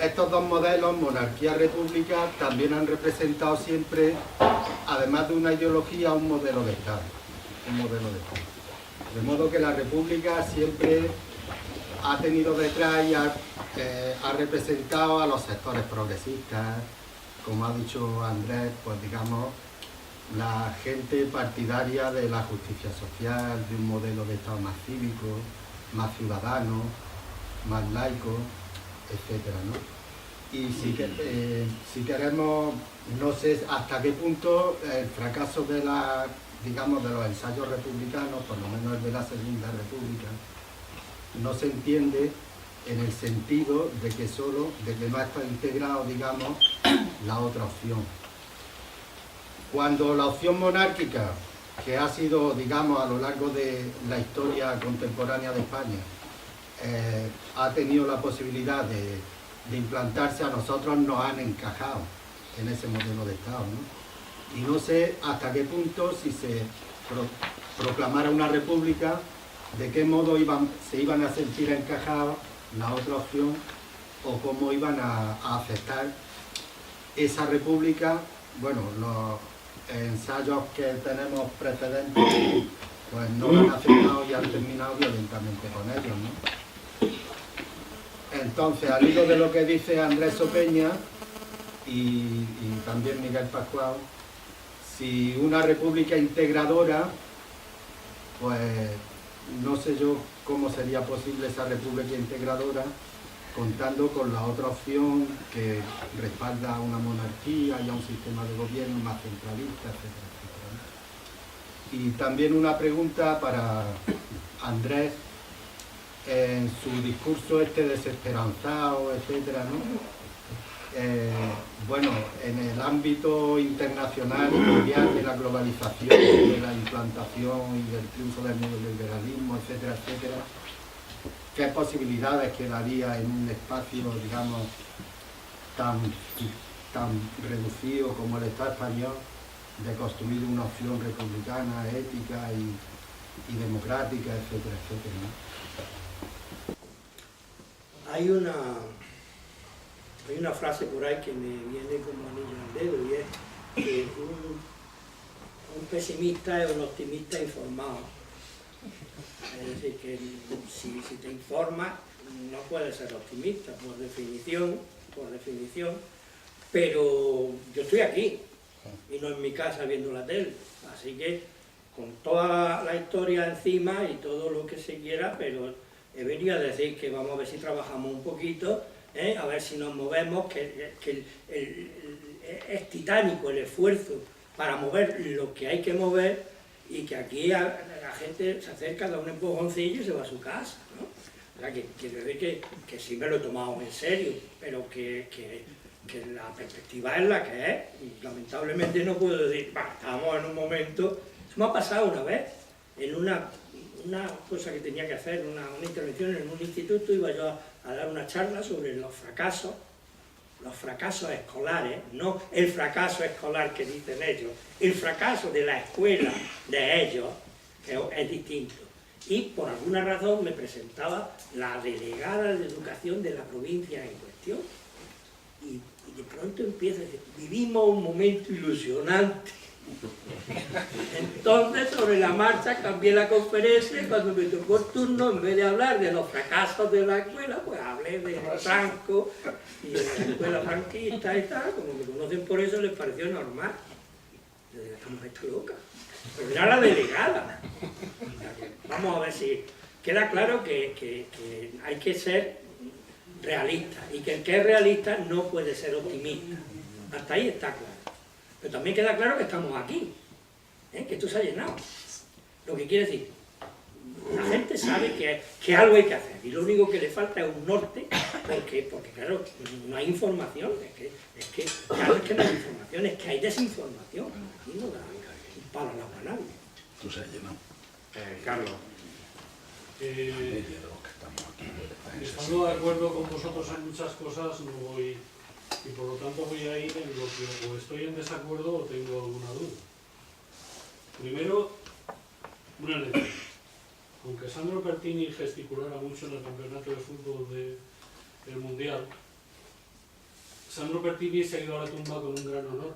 estos dos modelos, monarquía-república, también han representado siempre, además de una ideología, un modelo de Estado. De modo que la república siempre ha tenido detrás y ha representado a los sectores progresistas, como ha dicho Andrés, pues digamos, la gente partidaria de la justicia social, de un modelo de Estado más cívico, más ciudadano, más laico, etcétera, ¿no? Y si queremos, no sé hasta qué punto el fracaso de de los ensayos republicanos, por lo menos el de la Segunda República, no se entiende en el sentido de que no está integrado, digamos, la otra opción. Cuando la opción monárquica, que ha sido, digamos, a lo largo de la historia contemporánea de España, ha tenido la posibilidad de implantarse, a nosotros nos han encajado en ese modelo de Estado, ¿no? Y no sé hasta qué punto, si se proclamara una república, de qué modo se iban a sentir encajados la otra opción o cómo iban a aceptar esa república. Bueno, los ensayos que tenemos precedentes pues no lo han aceptado y han terminado violentamente con ellos, ¿no? Entonces, al hilo de lo que dice Andrés Opeña y también Miguel Pascual, si una república integradora, pues no sé yo cómo sería posible esa república integradora contando con la otra opción que respalda a una monarquía y a un sistema de gobierno más centralista, etcétera, etcétera. Y también una pregunta para Andrés, en su discurso desesperanzado, etcétera, ¿no? Bueno, en el ámbito internacional, mundial, de la globalización, de la implantación y del triunfo del neoliberalismo, etcétera, etcétera, ¿qué posibilidades quedaría en un espacio, digamos, tan reducido como el Estado español de construir una opción republicana, ética y democrática, etcétera, etcétera, ¿no? Hay una frase por ahí que me viene como anillo al dedo, y es que un pesimista es un optimista informado. Es decir, que si te informas no puedes ser optimista por definición, pero yo estoy aquí y no en mi casa viendo la tele, así que con toda la historia encima y todo lo que se quiera, pero debería decir que vamos a ver si trabajamos un poquito, a ver si nos movemos, que es titánico el esfuerzo para mover lo que hay que mover, y que aquí la gente se acerca, da un empujoncillo y se va a su casa, ¿no? O sea, que sí me lo he tomado en serio, pero que la perspectiva es la que es, y lamentablemente no puedo decir, estamos en un momento. Eso me ha pasado una vez, en una cosa que tenía que hacer, una intervención en un instituto. Iba yo a dar una charla sobre los fracasos escolares, no el fracaso escolar que dicen ellos, el fracaso de la escuela de ellos, que es distinto. Y por alguna razón me presentaba la delegada de educación de la provincia en cuestión, y de pronto empieza a decir, vivimos un momento ilusionante, Entonces, sobre la marcha, cambié la conferencia y cuando me tocó el turno, en vez de hablar de los fracasos de la escuela, pues hablé de Franco y de la escuela franquista y tal. Como me conocen por eso, les pareció normal. Yo digo, esta mujer está loca. Pero era la delegada. Vamos a ver si queda claro que hay que ser realista y que el que es realista no puede ser optimista. Hasta ahí está claro. Pero también queda claro que estamos aquí, que esto se ha llenado. Lo que quiere decir, la gente sabe que algo hay que hacer y lo único que le falta es un norte, porque claro, no hay información, es que no hay información, es que hay desinformación. Aquí no da un palo al agua a nadie. Tú se has llenado. Carlos. Estando de acuerdo con vosotros en muchas cosas, no voy, y por lo tanto voy a ir en lo que o estoy en desacuerdo o tengo alguna duda. Primero, una lección. Aunque Sandro Pertini gesticulara mucho en el campeonato de fútbol del Mundial, Sandro Pertini se ha ido a la tumba con un gran honor,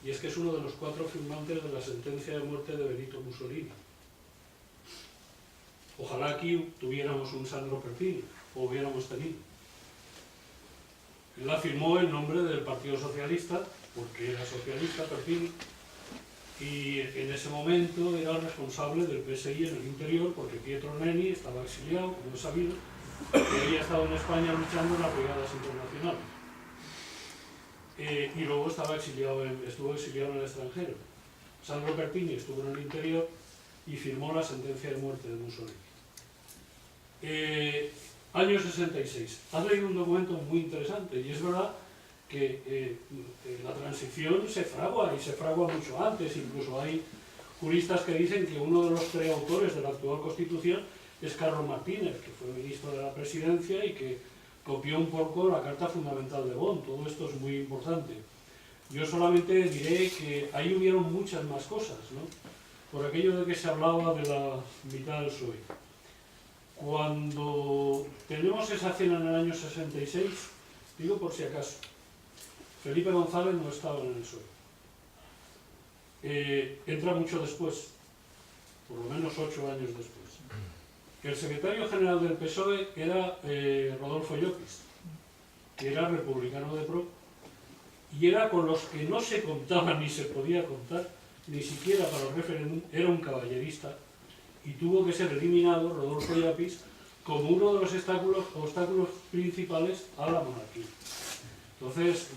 y es que es uno de los 4 firmantes de la sentencia de muerte de Benito Mussolini. Ojalá aquí tuviéramos un Sandro Pertini, o hubiéramos tenido. Él la firmó en nombre del Partido Socialista, porque era socialista Pertini, y en ese momento era el responsable del PSI en el interior, porque Pietro Nenni estaba exiliado, como he sabido, y había estado en España luchando en las brigadas internacionales. Y luego estuvo exiliado en el extranjero. Sandro Pertini estuvo en el interior y firmó la sentencia de muerte de Mussolini. Año 66. Has leído un documento muy interesante y es verdad que la transición se fragua y se fragua mucho antes. Incluso hay juristas que dicen que uno de los preautores de la actual Constitución es Carlos Martínez, que fue ministro de la Presidencia y que copió un poco la Carta Fundamental de Bonn. Todo esto es muy importante. Yo solamente diré que ahí hubieron muchas más cosas, ¿no? Por aquello de que se hablaba de la mitad del PSOE. Cuando tenemos esa cena en el año 66, digo por si acaso, Felipe González no estaba en el PSOE. Entra mucho después, por lo menos 8 años después. El secretario general del PSOE era Rodolfo Llopis, que era republicano de pro, y era con los que no se contaba ni se podía contar, ni siquiera para el referéndum. Era un caballerista, y tuvo que ser eliminado Rodolfo Llopis como uno de los obstáculos principales a la monarquía. Entonces,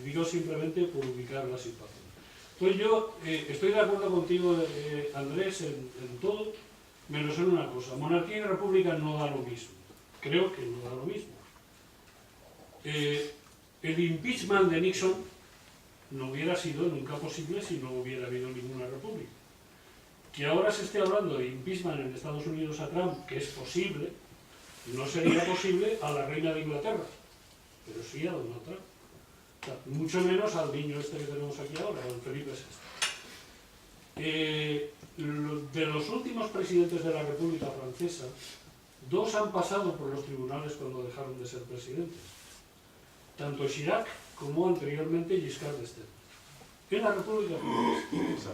digo simplemente por ubicar la situación. Entonces yo estoy de acuerdo contigo, Andrés, en todo, menos en una cosa. Monarquía y república no da lo mismo. Creo que no da lo mismo. El impeachment de Nixon no hubiera sido nunca posible si no hubiera habido ninguna república. Que ahora se esté hablando de impeachment en Estados Unidos a Trump, que es posible, no sería posible a la reina de Inglaterra, pero sí a Donald Trump. O sea, mucho menos al niño este que tenemos aquí ahora, al Felipe VI. De los últimos presidentes de la República Francesa, 2 han pasado por los tribunales cuando dejaron de ser presidentes. Tanto Chirac como anteriormente Giscard d'Estaing. En la República Francesa.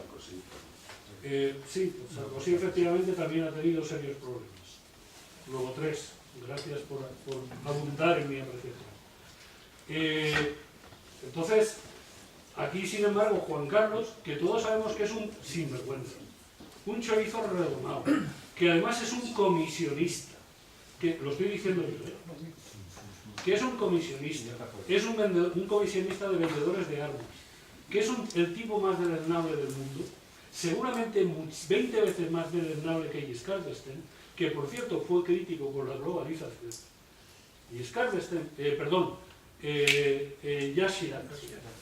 Sí, Sarkozy efectivamente también ha tenido serios problemas. Luego 3. Gracias por abundar en mi apreciación. Entonces, aquí sin embargo Juan Carlos, que todos sabemos que es un sinvergüenza, un chorizo redomado, que además es un comisionista, que lo estoy diciendo yo, que es un comisionista, es un comisionista de vendedores de armas, que es el tipo más deleznable del mundo, seguramente 20 veces más deleznable que Giscard d'Estaing, que por cierto fue crítico con la globalización. Giscard d'Estaing, Jacques Chirac,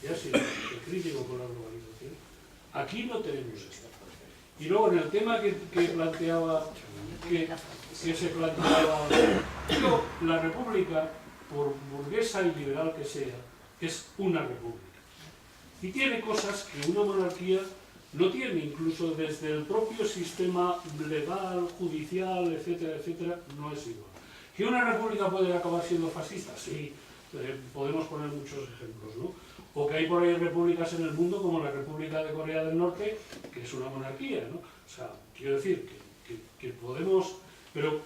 el crítico con la globalización. Aquí no tenemos esto. Y luego en el tema que planteaba, que se planteaba, digo, la república, por burguesa y liberal que sea, es una república. Y tiene cosas que una monarquía no tiene, incluso desde el propio sistema legal, judicial, etcétera, etcétera, no es igual. ¿Que una república puede acabar siendo fascista? Sí, podemos poner muchos ejemplos, ¿no? O que hay por ahí repúblicas en el mundo como la República de Corea del Norte, que es una monarquía, ¿no? O sea, quiero decir que podemos, pero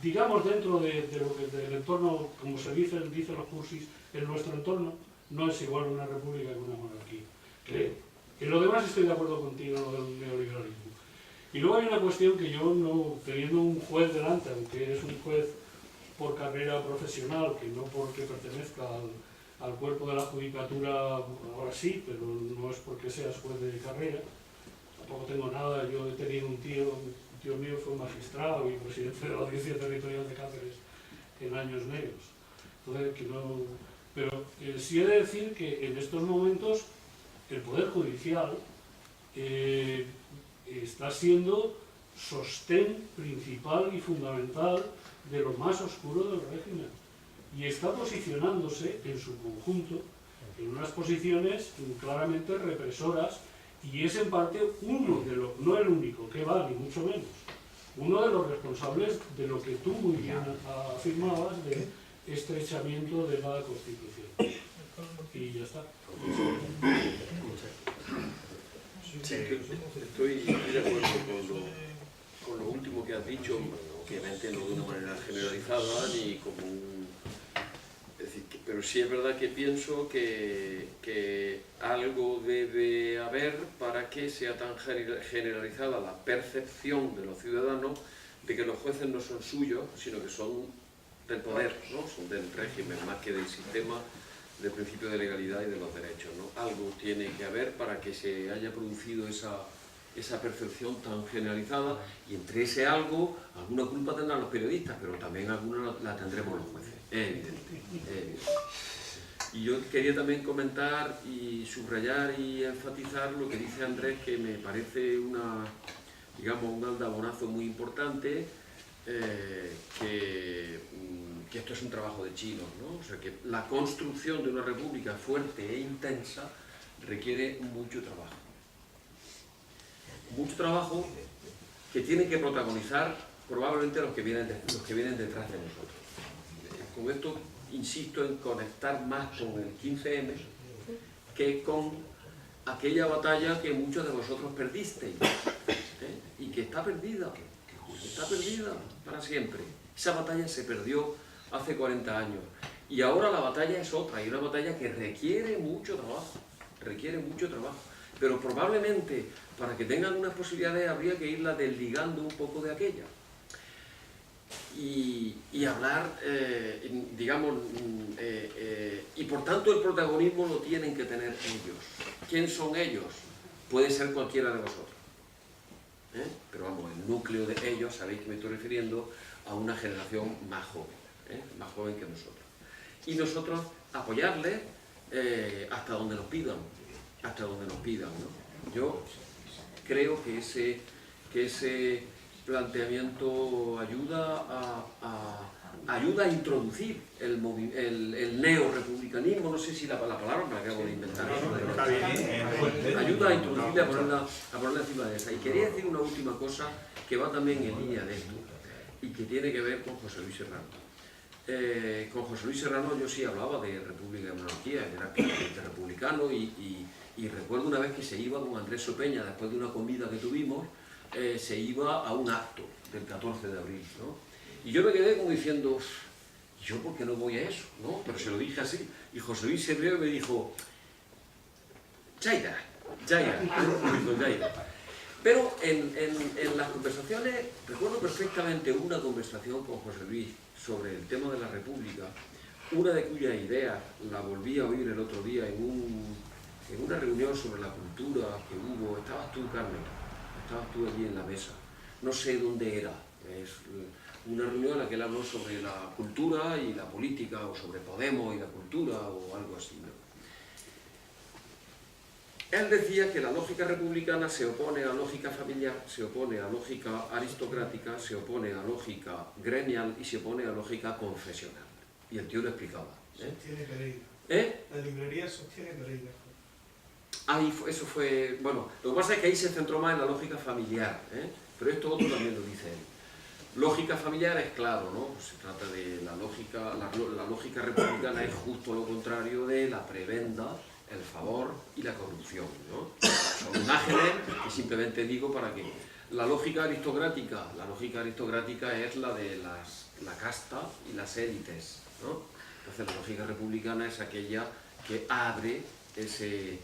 digamos dentro de lo que del entorno, como se dicen los cursis, en nuestro entorno no es igual una república que una monarquía, creo. En lo demás estoy de acuerdo contigo, lo del neoliberalismo. Y luego hay una cuestión que yo, no teniendo un juez delante, aunque es un juez por carrera profesional, que no porque pertenezca al cuerpo de la judicatura, ahora sí, pero no es porque seas juez de carrera, tampoco tengo nada, yo he tenido un tío mío fue magistrado y presidente de la Audiencia Territorial de Cáceres en años negros. Entonces, pero sí he de decir que en estos momentos el Poder Judicial está siendo sostén principal y fundamental de lo más oscuro del régimen y está posicionándose en su conjunto en unas posiciones claramente represoras y es en parte uno de los, no el único, que va, ni mucho menos, uno de los responsables de lo que tú muy bien afirmabas de estrechamiento de la Constitución. Y ya está. Sí, estoy de acuerdo con lo último que has dicho, obviamente no de una manera generalizada ni como un... Es decir, pero sí es verdad que pienso que algo debe haber para que sea tan generalizada la percepción de los ciudadanos de que los jueces no son suyos, sino que son del poder, ¿no? Son del régimen más que del sistema, del principio de legalidad y de los derechos, ¿no? Algo tiene que haber para que se haya producido esa percepción tan generalizada y entre ese algo, alguna culpa tendrán los periodistas, pero también alguna la tendremos los jueces, es evidente. Y yo quería también comentar y subrayar y enfatizar lo que dice Andrés, que me parece digamos, un aldabonazo muy importante, que esto es un trabajo de chinos, ¿no? O sea, que la construcción de una república fuerte e intensa requiere mucho trabajo. Mucho trabajo que tienen que protagonizar probablemente los que vienen detrás de nosotros. Con esto insisto en conectar más con el 15M que con aquella batalla que muchos de vosotros perdisteis, y que está perdida para siempre. Esa batalla se perdió hace 40 años y ahora la batalla es otra, y una batalla que requiere mucho trabajo, pero probablemente para que tengan unas posibilidades habría que irla desligando un poco de aquella y hablar, digamos, y por tanto el protagonismo lo tienen que tener ellos. ¿Quién son ellos? Puede ser cualquiera de vosotros, pero vamos, el núcleo de ellos, sabéis que me estoy refiriendo a una generación más joven que nosotros. Y nosotros apoyarles hasta donde nos pidan, ¿no? Yo creo que ese planteamiento ayuda a introducir el neorepublicanismo, no sé si la palabra me la acabo de inventar, pero ayuda a introducirle, a ponerla encima de esa. Y quería decir una última cosa que va también en línea de esto y que tiene que ver con José Luis Serrano. Con José Luis Serrano yo sí hablaba de república y monarquía, era claramente republicano y recuerdo una vez que se iba con Andrés Sopeña, después de una comida que tuvimos, se iba a un acto del 14 de abril, ¿no? Y yo me quedé como diciendo, ¿yo por qué no voy a eso? ¿No? Pero se lo dije así, y José Luis se rió y me dijo, Jaira. Pero en las conversaciones, recuerdo perfectamente una conversación con José Luis sobre el tema de la República, una de cuyas ideas la volví a oír el otro día en una reunión sobre la cultura que hubo. Estabas tú, Carmen, estabas tú allí en la mesa, no sé dónde era, es una reunión en la que él habló sobre la cultura y la política, o sobre Podemos y la cultura, o algo así, ¿no? Él decía que la lógica republicana se opone a la lógica familiar, se opone a la lógica aristocrática, se opone a la lógica gremial y se opone a la lógica confesional. Y el tío lo explicaba. Sostiene Pereira. La librería sostiene Pereira. Ahí eso fue... Bueno, lo que pasa es que ahí se centró más en la lógica familiar, pero esto otro también lo dice él. Lógica familiar es claro, ¿no? Pues se trata de la lógica republicana es justo lo contrario de la prebenda, el favor y la corrupción, ¿no? Son imágenes que simplemente digo para que la lógica aristocrática es la de la casta y las élites, ¿no? Entonces la lógica republicana es aquella que abre ese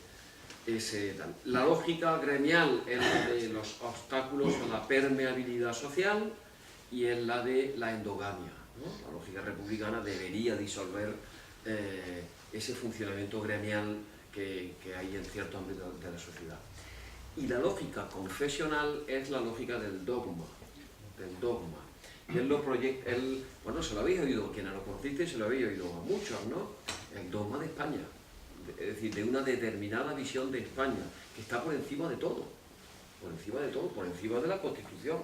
tal. La lógica gremial es la de los obstáculos a la permeabilidad social y es la de la endogamia, ¿no? La lógica republicana debería disolver ese funcionamiento gremial que hay en cierto ámbito de la sociedad. Y la lógica confesional es la lógica del dogma. Y bueno, se lo habéis oído, quienes lo conocisteis se lo habéis oído a muchos, ¿no? El dogma de España, es decir, de una determinada visión de España, que está por encima de todo, por encima de la Constitución,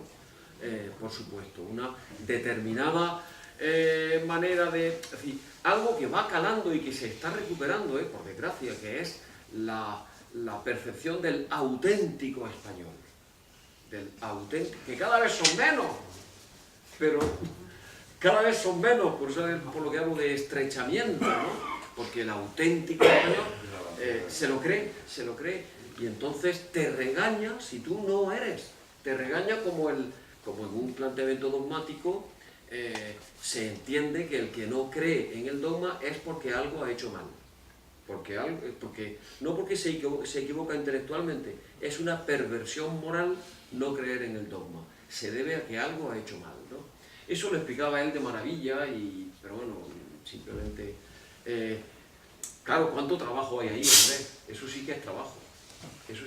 por supuesto, una determinada manera de... Es decir, algo que va calando y que se está recuperando, por desgracia, que es la percepción del auténtico español, que cada vez son menos, pero cada vez son menos, por lo que hablo de estrechamiento, ¿no? Porque el auténtico español se lo cree, y entonces te regaña si tú no eres, te regaña como en un planteamiento dogmático se entiende que el que no cree en el dogma es porque algo ha hecho mal. No porque se equivoca intelectualmente, es una perversión moral no creer en el dogma. Se debe a que algo ha hecho mal, ¿no? Eso lo explicaba él de maravilla, pero bueno, simplemente... claro, ¿cuánto trabajo hay ahí, hombre? Eso sí que es trabajo. Eso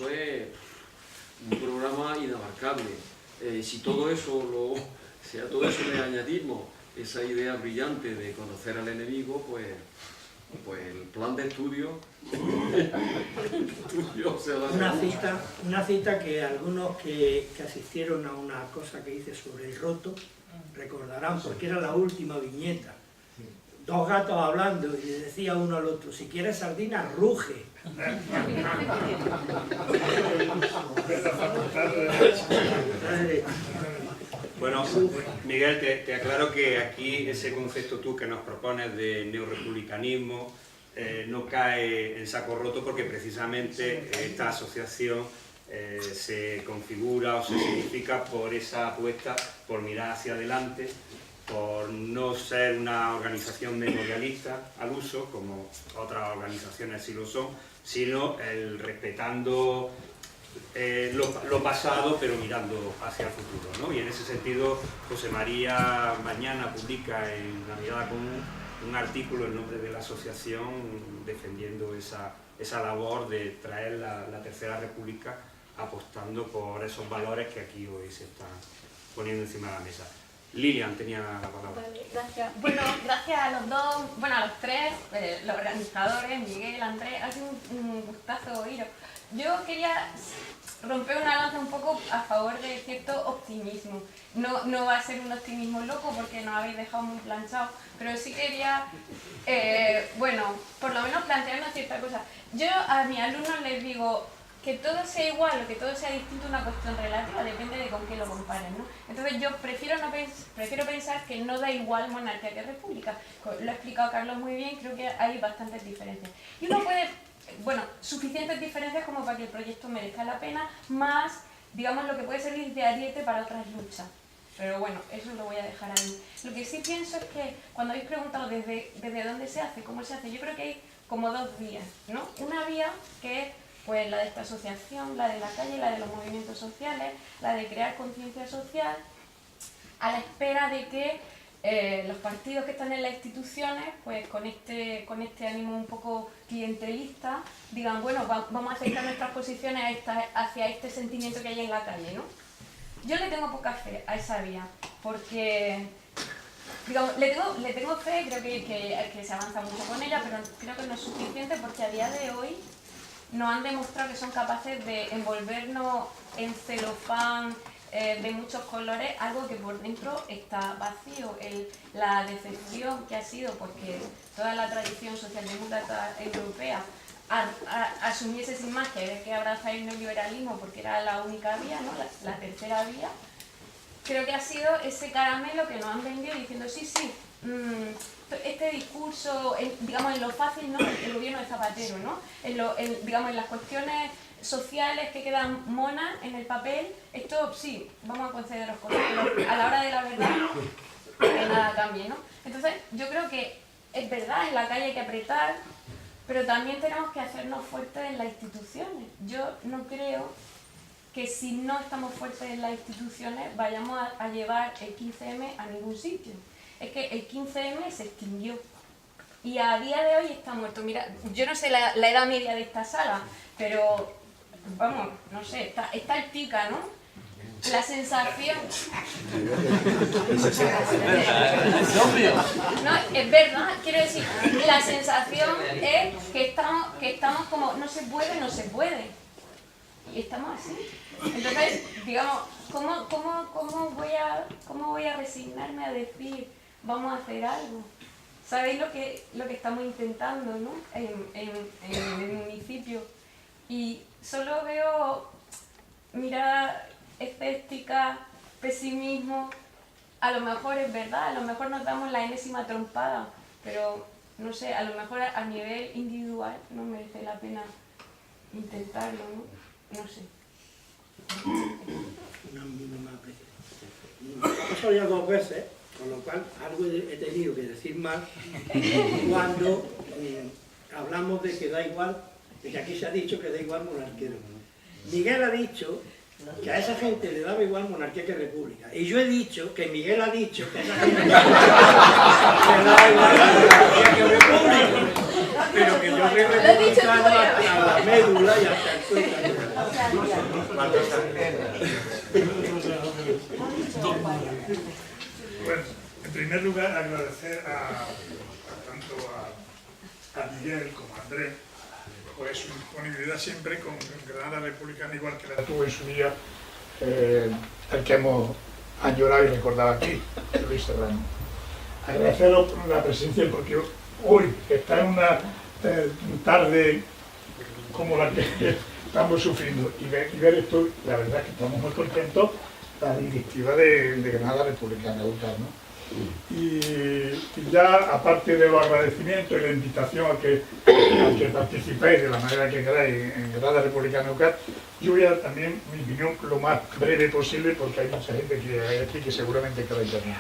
es un programa inabarcable. Si todo eso le añadimos esa idea brillante de conocer al enemigo, pues el plan de estudio se va a hacer una cita que algunos que asistieron a una cosa que hice sobre el roto recordarán, porque era la última viñeta. Dos gatos hablando y le decía uno al otro: si quieres sardinas, ruge. Bueno, Miguel, te aclaro que aquí ese concepto tú que nos propones de neorepublicanismo no cae en saco roto, porque precisamente esta asociación se configura o se significa por esa apuesta por mirar hacia adelante, por no ser una organización memorialista al uso, como otras organizaciones sí lo son, sino el respetando lo pasado, pero mirando hacia el futuro, ¿no? Y en ese sentido, José María mañana publica en La Mirada Común un artículo en nombre de la asociación defendiendo esa labor de traer la Tercera República, apostando por esos valores que aquí hoy se están poniendo encima de la mesa. Lilian tenía la palabra. Vale, gracias. Bueno, gracias a los dos, bueno, a los tres, los organizadores, Miguel, Andrés, ha sido un gustazo oíros. Yo quería romper una lanza un poco a favor de cierto optimismo. No va a ser un optimismo loco porque nos habéis dejado muy planchados, pero sí quería, bueno, por lo menos plantearnos ciertas cosas. Yo a mis alumnos les digo que todo sea igual o que todo sea distinto es una cuestión relativa, depende de con qué lo comparen, ¿no? Entonces yo prefiero pensar que no da igual monarquía que república. Lo ha explicado Carlos muy bien, creo que hay bastantes diferencias. Y uno puede, bueno, suficientes diferencias como para que el proyecto merezca la pena, más, digamos, lo que puede servir de ariete para otras luchas. Pero bueno, eso lo voy a dejar ahí. Lo que sí pienso es que cuando habéis preguntado desde dónde se hace, cómo se hace, yo creo que hay como dos vías, ¿no? Una vía que es pues la de esta asociación, la de la calle, la de los movimientos sociales, la de crear conciencia social, a la espera de que los partidos que están en las instituciones, pues con este ánimo un poco clientelista, digan, bueno, vamos a acercar nuestras posiciones hacia este sentimiento que hay en la calle, ¿no? Yo le tengo poca fe a esa vía, porque, digamos, le tengo fe, creo que se avanza mucho con ella, pero creo que no es suficiente porque a día de hoy nos han demostrado que son capaces de envolvernos en celofán de muchos colores, algo que por dentro está vacío. La decepción que ha sido porque toda la tradición socialdemócrata europea asumiese sin más que había que abrazar el neoliberalismo porque era la única vía, ¿no? la tercera vía, creo que ha sido ese caramelo que nos han vendido diciendo sí, este discurso, digamos en lo fácil, ¿no? El gobierno de Zapatero, ¿no? Digamos en las cuestiones sociales que quedan monas en el papel, esto sí, vamos a concederos cosas, pero a la hora de la verdad que nada cambie, ¿no? Entonces yo creo que es verdad, en la calle hay que apretar, pero también tenemos que hacernos fuertes en las instituciones. Yo no creo que si no estamos fuertes en las instituciones vayamos a llevar el 15M a ningún sitio. Es que el 15M se extinguió y a día de hoy está muerto. Mira, yo no sé la edad media de esta sala, pero vamos, no sé, está altica, ¿no? La sensación... No, es verdad, quiero decir, la sensación es que estamos como no se puede. Y estamos así. Entonces, digamos, ¿cómo voy a resignarme a decir vamos a hacer algo? ¿Sabéis lo que estamos intentando, ¿no? en el municipio? Y solo veo mirada escéptica, pesimismo. A lo mejor es verdad, a lo mejor nos damos la enésima trompada, pero no sé, a lo mejor a nivel individual no merece la pena intentarlo, ¿no? No sé. Una mínima apreciación. He pasado ya 2 veces, con lo cual algo he tenido que decir más cuando hablamos de que da igual, de que aquí se ha dicho que da igual monarquía. Miguel ha dicho que a esa gente le daba igual monarquía que república. Y yo he dicho que Miguel ha dicho que a esa gente le daba igual monarquía que república. Pero que yo soy republicano hasta la médula y hasta el cuello. Bueno, en primer lugar agradecer tanto a Miguel como a Andrés pues su disponibilidad siempre con Granada Republicana, igual que la tuvo en su día el que hemos añorado y recordado aquí, Luis Serrano. Agradeceros por la presencia porque hoy está en una tarde como la que estamos sufriendo y ver esto, la verdad es que estamos muy contentos, la directiva de Granada Republicana, ¿no? Y ya aparte de los agradecimientos y la invitación a que participéis de la manera que queráis en Granada Republicana UCAT, yo voy a también mi opinión lo más breve posible porque hay mucha gente que hay aquí que seguramente queda intervenir.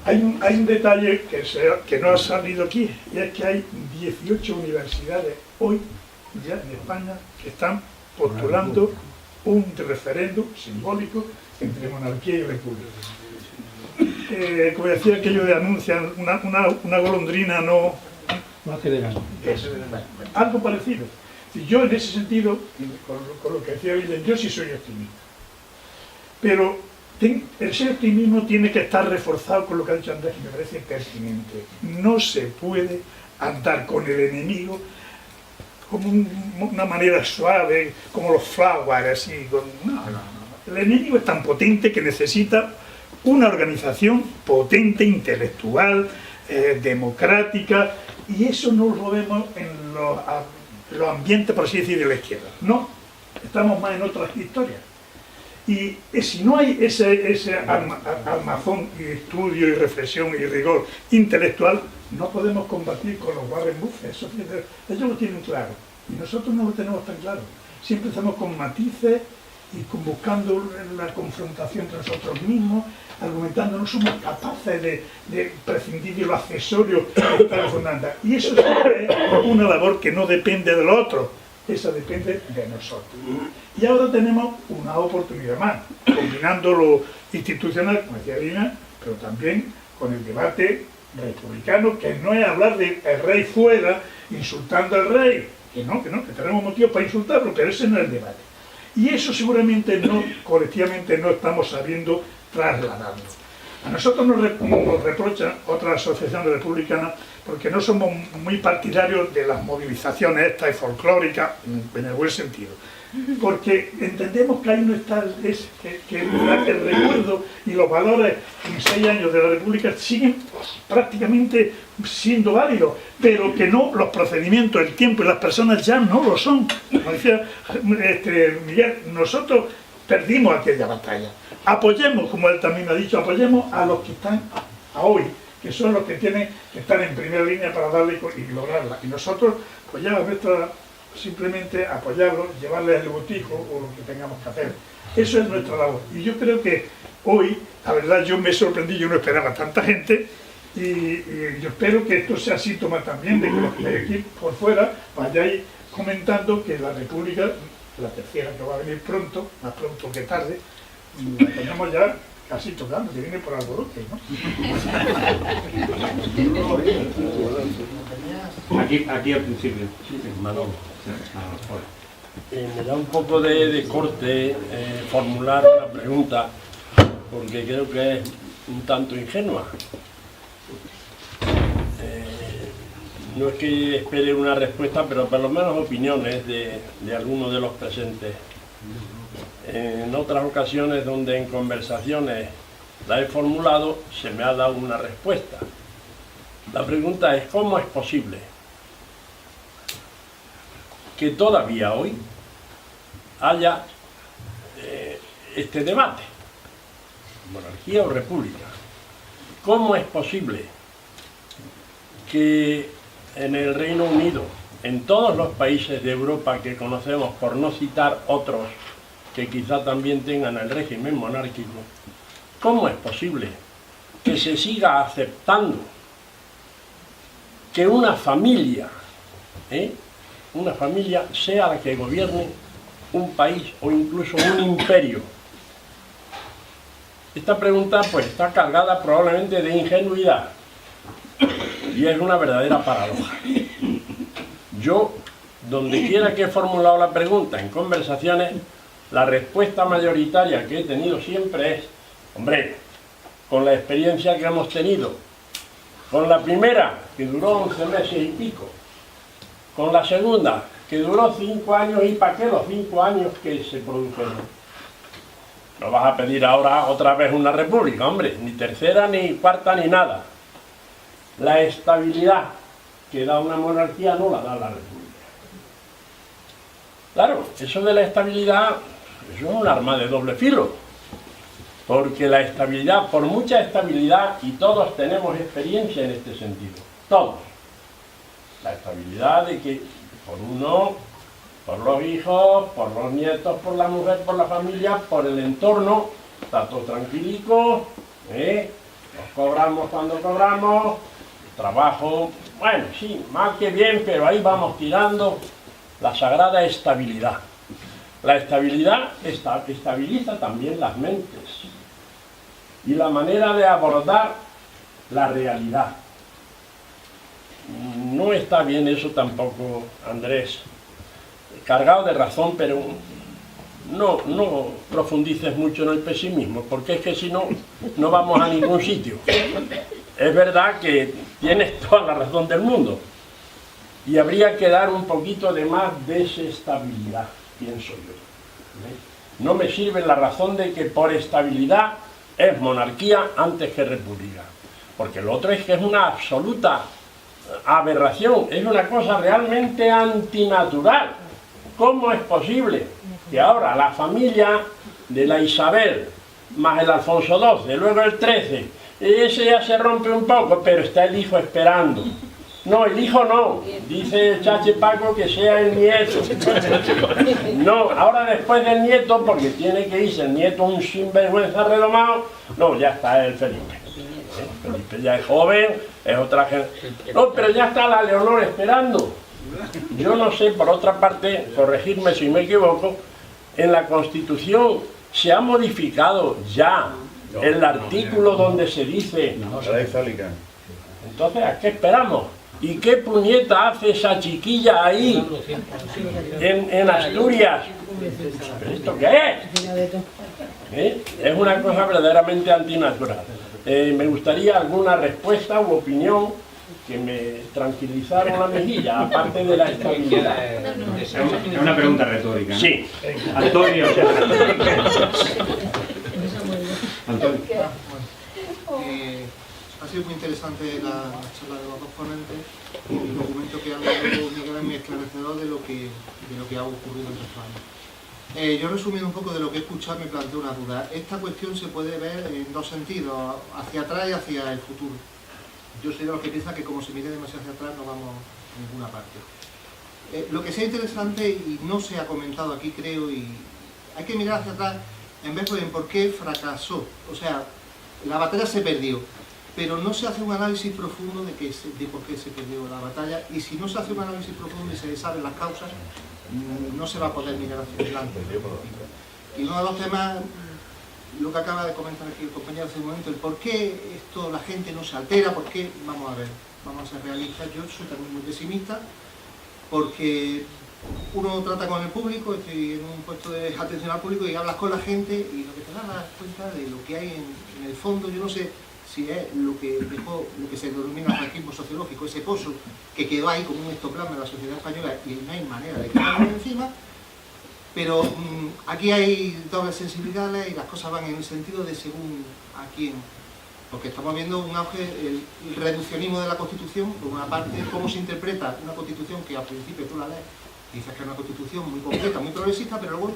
Hay un detalle que no ha salido aquí y es que hay 18 universidades hoy ya en España que están postulando un referéndum simbólico entre monarquía y república. Como decía aquello de anuncian, una golondrina no hace verano. Algo parecido. Y yo en ese sentido, con lo que decía Villen, yo sí soy optimista. Pero ese optimismo tiene que estar reforzado con lo que ha dicho Andrés, que me parece pertinente. No se puede andar con el enemigo como una manera suave, como los flowers, así. No. El enemigo es tan potente que necesita una organización potente, intelectual, democrática, y eso no lo vemos en los ambientes, por así decir, de la izquierda. No, estamos más en otras historias. Y si no hay ese armazón y estudio y reflexión y rigor intelectual, no podemos combatir con los Warren Buffett. Ellos lo tienen claro, y nosotros no lo tenemos tan claro. Siempre estamos con matices y buscando la confrontación entre nosotros mismos, argumentando, no somos capaces de prescindir de lo accesorio que está fundamental. Y eso es una labor que no depende de lo otro, esa depende de nosotros. Y ahora tenemos una oportunidad más, combinando lo institucional, como decía Lina, pero también con el debate republicano, que no es hablar del rey fuera, insultando al rey, que tenemos motivos para insultarlo, pero ese no es el debate. Y eso seguramente colectivamente no estamos sabiendo trasladarlo. A nosotros nos reprochan otras asociaciones republicanas porque no somos muy partidarios de las movilizaciones estas folclóricas, en el buen sentido. Porque entendemos que ahí no está que el recuerdo y los valores en 6 años de la República siguen prácticamente siendo válidos, pero que no los procedimientos, el tiempo y las personas ya no lo son. Como decía Miguel, nosotros perdimos aquella batalla. Apoyemos, como él también ha dicho, apoyemos a los que están a hoy, que son los que tienen que estar en primera línea para darle y lograrla. Y nosotros, pues ya nuestra, simplemente apoyarlos, llevarles el botijo o lo que tengamos que hacer. Eso es nuestra labor. Y yo creo que hoy, la verdad, yo me sorprendí, yo no esperaba tanta gente, y yo espero que esto sea síntoma también de que los que hay aquí por fuera vayáis comentando que la República, la tercera que va a venir pronto, más pronto que tarde, la tenemos ya casi tocando, que viene por alborote, ¿no? Aquí al principio. Manolo. Me da un poco de corte formular una pregunta, porque creo que es un tanto ingenua. No es que espere una respuesta, pero por lo menos opiniones de algunos de los presentes. En otras ocasiones donde en conversaciones la he formulado, se me ha dado una respuesta. La pregunta es, ¿cómo es posible que todavía hoy haya este debate? ¿Monarquía o república? ¿Cómo es posible que en el Reino Unido, en todos los países de Europa que conocemos, por no citar otros que quizá también tengan el régimen monárquico, cómo es posible que se siga aceptando que una familia sea la que gobierne un país o incluso un imperio? Esta pregunta pues está cargada probablemente de ingenuidad y es una verdadera paradoja. Yo, donde quiera que he formulado la pregunta en conversaciones, la respuesta mayoritaria que he tenido siempre es: hombre, con la experiencia que hemos tenido, con la primera, que duró 11 meses y pico, con la segunda, que duró 5 años, ¿y para qué los 5 años que se produjeron? No vas a pedir ahora otra vez una república, hombre, ni tercera, ni cuarta, ni nada. La estabilidad que da una monarquía no la da la república. Claro, eso de la estabilidad, eso es un arma de doble filo, porque la estabilidad, por mucha estabilidad, y todos tenemos experiencia en este sentido, todos, la estabilidad de que por uno, por los hijos, por los nietos, por la mujer, por la familia, por el entorno, está todo tranquilico, nos cobramos cuando cobramos, trabajo, bueno, sí, mal que bien, pero ahí vamos tirando. La sagrada estabilidad. La estabilidad estabiliza también las mentes y la manera de abordar la realidad. No está bien eso tampoco, Andrés, cargado de razón, pero no profundices mucho en el pesimismo, porque es que si no, no vamos a ningún sitio. Es verdad que tienes toda la razón del mundo, y habría que dar un poquito de más desestabilidad, pienso yo. No me sirve la razón de que por estabilidad es monarquía antes que república, porque lo otro es que es una absoluta aberración, es una cosa realmente antinatural. ¿Cómo es posible que ahora la familia de la Isabel, más el Alfonso XII, luego el XIII, ese ya se rompe un poco, pero está el hijo esperando? No, el hijo no, dice el Chache Paco que sea el nieto. No, ahora después del nieto, porque tiene que irse el nieto un sinvergüenza redomado, no, ya está el Felipe. Felipe ya es joven, es otra gente. No, pero ya está la Leonor esperando. Yo no sé, por otra parte, corregirme si me equivoco, en la Constitución se ha modificado ya el artículo donde se dice... Entonces, ¿a qué esperamos? ¿Y qué puñeta hace esa chiquilla ahí, en Asturias? ¿Pero esto qué es? Es una cosa verdaderamente antinatural. Me gustaría alguna respuesta u opinión que me tranquilizara la mejilla, aparte de la estabilidad. Es una pregunta retórica, ¿no? Sí. Antonio. Antonio. Ha sido muy interesante la charla de los dos ponentes y el documento que ha dado Miguel es muy esclarecedor de lo que ha ocurrido en estos años. Yo resumiendo un poco de lo que he escuchado me planteo una duda. Esta cuestión se puede ver en dos sentidos, hacia atrás y hacia el futuro. Yo soy de los que piensa que como se mire demasiado hacia atrás no vamos a ninguna parte. Lo que sea interesante y no se ha comentado aquí creo, y hay que mirar hacia atrás en vez de en por qué fracasó. O sea, la batalla se perdió, pero no se hace un análisis profundo de por qué se perdió la batalla, y si no se hace un análisis profundo y se saben las causas, no se va a poder mirar hacia adelante. Y uno de los temas, lo que acaba de comentar aquí el compañero hace un momento, el por qué esto la gente no se altera, por qué, vamos a ver, vamos a ser realistas. Yo soy también muy pesimista, porque uno trata con el público, estoy en un puesto de atención al público y hablas con la gente y lo que te das cuenta de lo que hay en el fondo. Yo no sé si es lo que se denomina racismo sociológico, ese pozo que quedó ahí como un estoplasma en la sociedad española y no hay manera de quitarlo encima, pero aquí hay dobles sensibilidades y las cosas van en el sentido de según a quién, porque estamos viendo un auge, el reduccionismo de la Constitución, por una parte, cómo se interpreta una Constitución que al principio tú la lees, dices que es una Constitución muy completa, muy progresista, pero luego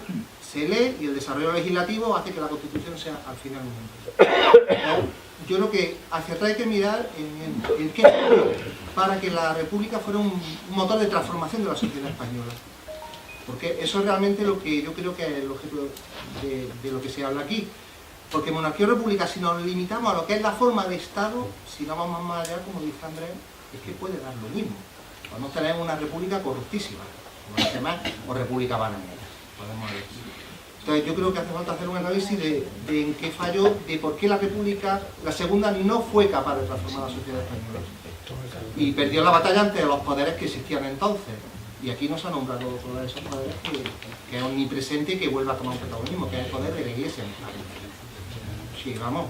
se lee y el desarrollo legislativo hace que la Constitución sea al final un... Yo creo que hacia atrás hay que mirar en qué para que la República fuera un motor de transformación de la sociedad española. Porque eso es realmente lo que yo creo que es el objeto de lo que se habla aquí. Porque monarquía o república, si nos limitamos a lo que es la forma de Estado, si no vamos más allá, como dice Andrés, es que puede dar lo mismo. Podemos tener una república corruptísima, como los demás, o república bananera, podemos decir. Entonces yo creo que hace falta hacer un análisis de en qué falló, de por qué la república, la segunda, no fue capaz de transformar la sociedad española. Y perdió la batalla ante los poderes que existían entonces. Y aquí nos ha nombrado todos esos poderes que es omnipresente y que vuelve a tomar un protagonismo, que es el poder de la Iglesia. Sí, vamos,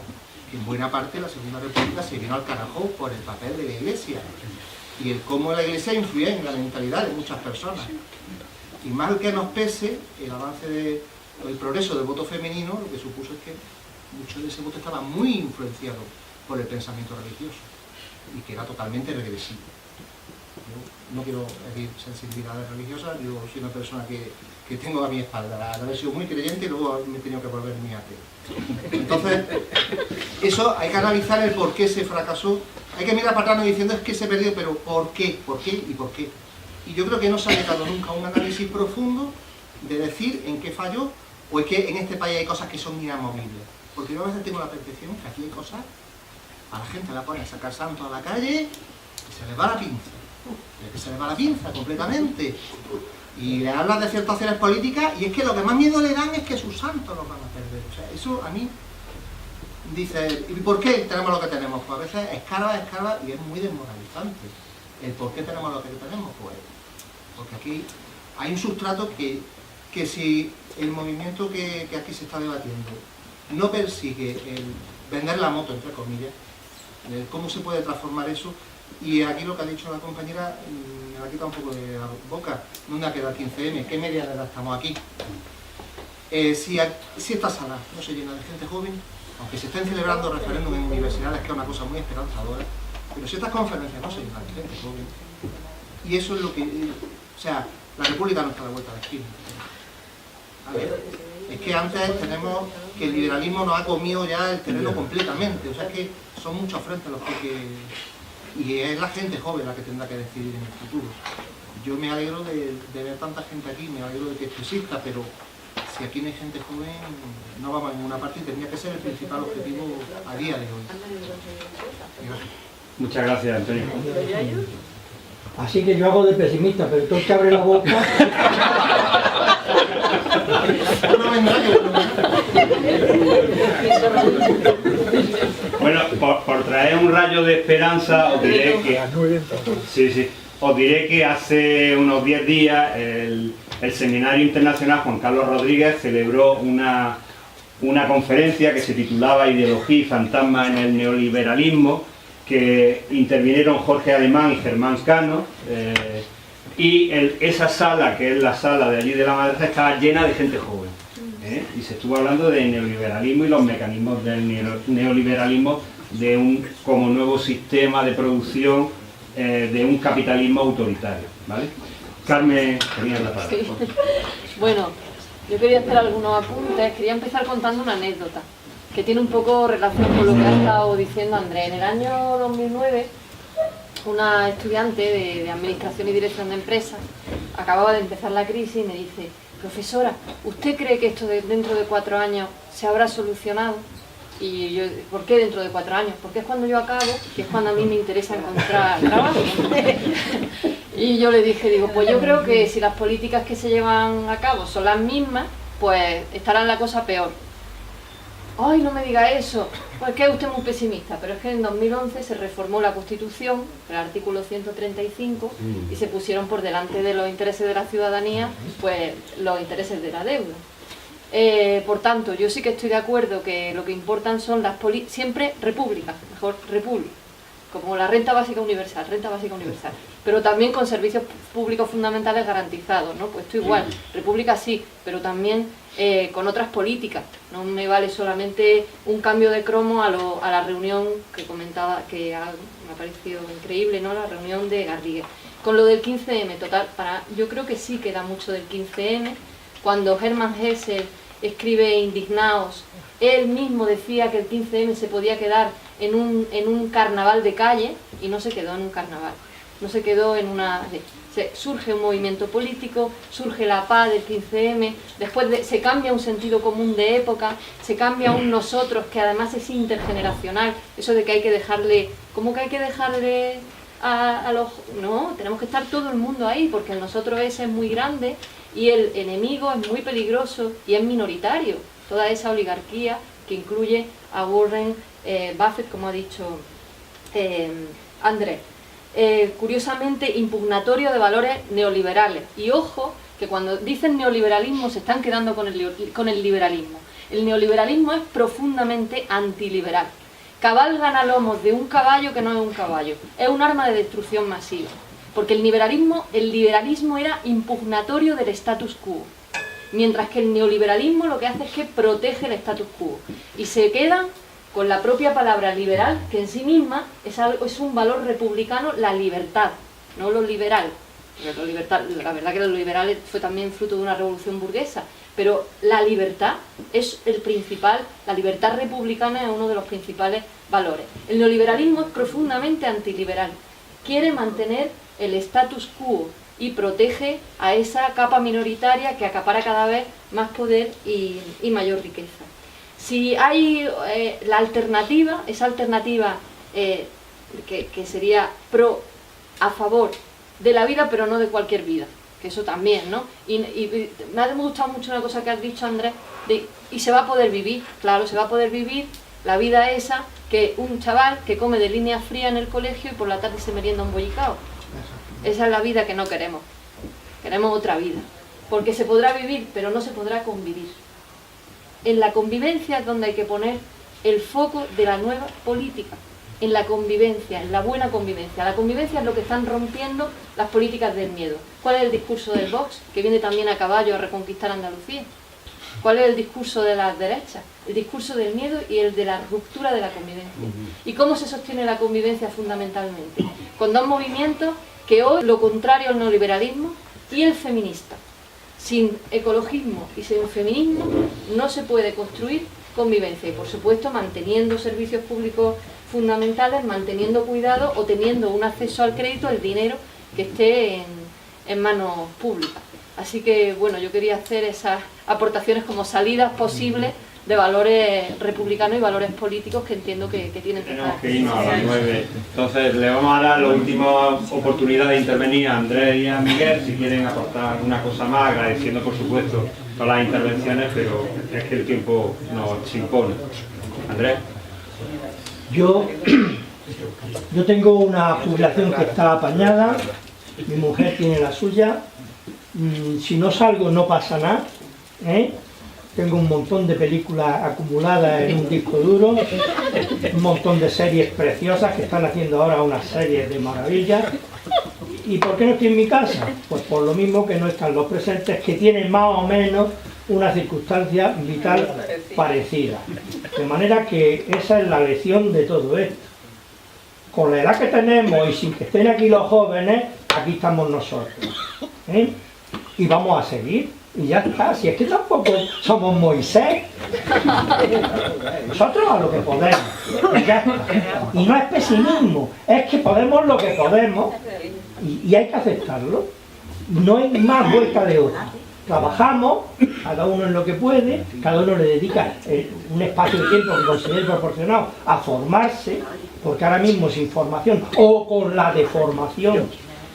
que en buena parte la Segunda República se vino al carajo por el papel de la Iglesia y el cómo la Iglesia influía en la mentalidad de muchas personas. Y mal que nos pese, el avance el progreso del voto femenino, lo que supuso es que mucho de ese voto estaba muy influenciado por el pensamiento religioso y que era totalmente regresivo. Yo no quiero decir sensibilidades religiosas, yo soy una persona que tengo a mi espalda, al haber sido muy creyente y luego me he tenido que volver muy ateo. Entonces, eso hay que analizar el por qué se fracasó, hay que mirar para atrás diciendo es que se perdió, pero ¿por qué? ¿Por qué? ¿Y por qué? Y yo creo que no se ha llegado nunca a un análisis profundo de decir en qué falló, o es que en este país hay cosas que son inamovibles. Porque yo a veces tengo la percepción que aquí hay cosas, a la gente la pone a sacar santos a la calle y se les va la pinza. Se les va la pinza completamente. Y le hablan de ciertas acciones políticas y es que lo que más miedo le dan es que sus santos los van a perder. O sea, eso a mí dice, ¿y por qué tenemos lo que tenemos? Pues a veces escala y es muy desmoralizante. ¿El por qué tenemos lo que tenemos? Pues porque aquí hay un sustrato que si el movimiento que aquí se está debatiendo no persigue el vender la moto, entre comillas, cómo se puede transformar eso, y aquí lo que ha dicho la compañera me la ha quitado un poco de la boca, ¿dónde ha quedado el 15M? ¿Qué media de edad estamos aquí? Si esta sala no se llena de gente joven, aunque se estén celebrando referéndums en universidades, que es una cosa muy esperanzadora, pero si estas conferencias no se llenan de gente joven, y eso es lo que... O sea, la República no está a la vuelta de la esquina. A ver, es que antes tenemos que el liberalismo nos ha comido ya el terreno completamente, o sea que son muchos frentes los que... Y es la gente joven la que tendrá que decidir en el futuro. Yo me alegro de ver tanta gente aquí, me alegro de que esto exista, pero si aquí no hay gente joven, no vamos a ninguna parte y tendría que ser el principal objetivo a día de hoy. Gracias. Muchas gracias, Antonio. Así que yo hago de pesimista, pero tú que abres la boca... Bueno, por traer un rayo de esperanza, os diré que... os diré que hace unos 10 días el Seminario Internacional Juan Carlos Rodríguez celebró una conferencia que se titulaba Ideología y fantasma en el neoliberalismo, que intervinieron Jorge Alemán y Germán Cano, y esa sala, que es la sala de allí de la Madraza, estaba llena de gente joven, y se estuvo hablando de neoliberalismo y los mecanismos del neoliberalismo como nuevo sistema de producción de un capitalismo autoritario, ¿vale? Carmen, tenía la palabra. Sí. Bueno, Yo quería hacer algunos apuntes, quería empezar contando una anécdota que tiene un poco relación con lo que ha estado diciendo Andrés. En el año 2009, una estudiante de Administración y Dirección de Empresas acababa de empezar la crisis y me dice: profesora, ¿usted cree que esto dentro de 4 años se habrá solucionado? Y yo, ¿por qué dentro de 4 años? Porque es cuando yo acabo, que es cuando a mí me interesa encontrar trabajo. Y yo le dije, pues yo creo que si las políticas que se llevan a cabo son las mismas, pues estará la cosa peor. ¡Ay, no me diga eso! Pues que usted es muy pesimista, pero es que en 2011 se reformó la Constitución, el artículo 135, y se pusieron por delante de los intereses de la ciudadanía, pues los intereses de la deuda. Por tanto, yo sí que estoy de acuerdo que lo que importan son las políticas, siempre república, mejor república, como la renta básica universal, pero también con servicios públicos fundamentales garantizados, ¿no? Pues esto igual, república sí, pero también con otras políticas. No me vale solamente un cambio de cromo a la reunión que comentaba, que me ha parecido increíble, ¿no? La reunión de Garrigues. Con lo del 15M, total, yo creo que sí queda mucho del 15M. Cuando Hermann Hesse escribe Indignaos, él mismo decía que el 15M se podía quedar en un carnaval de calle, y no se quedó en un carnaval, no se quedó en una... Surge un movimiento político, surge la paz del 15M, después se cambia un sentido común de época, se cambia un nosotros que además es intergeneracional, eso de que hay que dejarle... ¿Cómo que hay que dejarle a los...? No, tenemos que estar todo el mundo ahí, porque el nosotros ese es muy grande y el enemigo es muy peligroso y es minoritario, toda esa oligarquía que incluye a Warren Buffett, como ha dicho Andrés. Curiosamente impugnatorio de valores neoliberales. Y ojo, que cuando dicen neoliberalismo se están quedando con el liberalismo. El neoliberalismo es profundamente antiliberal. Cabalgan a lomos de un caballo que no es un caballo. Es un arma de destrucción masiva. Porque el liberalismo era impugnatorio del status quo. Mientras que el neoliberalismo lo que hace es que protege el status quo. Y se quedan con la propia palabra liberal, que en sí misma es un valor republicano, la libertad, no lo liberal. La verdad que lo liberal fue también fruto de una revolución burguesa, pero la libertad es la libertad republicana es uno de los principales valores. El neoliberalismo es profundamente antiliberal, quiere mantener el status quo y protege a esa capa minoritaria que acapara cada vez más poder y mayor riqueza. Si hay la alternativa, esa alternativa que sería a favor de la vida, pero no de cualquier vida, que eso también, ¿no? Y me ha gustado mucho una cosa que has dicho, Andrés, y se va a poder vivir, claro, se va a poder vivir la vida esa que un chaval que come de línea fría en el colegio y por la tarde se merienda un bollicao. Esa es la vida que no queremos, queremos otra vida, porque se podrá vivir, pero no se podrá convivir. En la convivencia es donde hay que poner el foco de la nueva política, en la convivencia, en la buena convivencia. La convivencia es lo que están rompiendo las políticas del miedo. ¿Cuál es el discurso del Vox, que viene también a caballo a reconquistar Andalucía? ¿Cuál es el discurso de las derechas? El discurso del miedo y el de la ruptura de la convivencia. ¿Y cómo se sostiene la convivencia fundamentalmente? Con dos movimientos que hoy lo contrario al neoliberalismo y el feminista. Sin ecologismo y sin feminismo no se puede construir convivencia y por supuesto manteniendo servicios públicos fundamentales, manteniendo cuidado o teniendo un acceso al crédito, el dinero que esté en manos públicas. Así que bueno, yo quería hacer esas aportaciones como salidas posibles de valores republicanos y valores políticos que entiendo que tienen que estar. Tenemos que irnos a las 9. Entonces le vamos a dar la última oportunidad de intervenir a Andrés y a Miguel si quieren aportar una cosa más, agradeciendo por supuesto todas las intervenciones, pero es que el tiempo nos impone. Andrés. Yo tengo una jubilación que está apañada, mi mujer tiene la suya, si no salgo no pasa nada, tengo un montón de películas acumuladas en un disco duro, un montón de series preciosas que están haciendo ahora unas series de maravillas. ¿Y por qué no estoy en mi casa? Pues por lo mismo que no están los presentes, que tienen más o menos una circunstancia vital parecida. De manera que esa es la lección de todo esto. Con la edad que tenemos y sin que estén aquí los jóvenes, aquí estamos nosotros. Y vamos a seguir. Y ya está, si es que tampoco somos Moisés. Nosotros a lo que podemos. Y ya está. Y no es pesimismo, es que podemos lo que podemos y hay que aceptarlo. No hay más vuelta de hoja. Trabajamos, cada uno en lo que puede, cada uno le dedica un espacio de tiempo que considere proporcionado a formarse, porque ahora mismo sin formación o con la deformación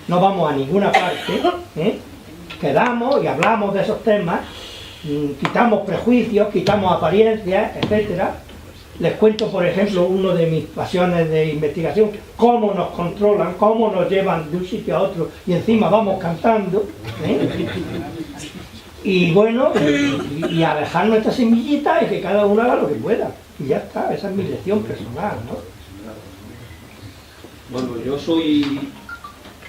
no vamos a ninguna parte, quedamos y hablamos de esos temas, quitamos prejuicios, quitamos apariencias, etcétera. Les cuento, por ejemplo, una de mis pasiones de investigación, cómo nos controlan, cómo nos llevan de un sitio a otro y encima vamos cantando, y bueno, y a dejar nuestra semillita y que cada uno haga lo que pueda. Y ya está, esa es mi lección personal, ¿no? Bueno, yo soy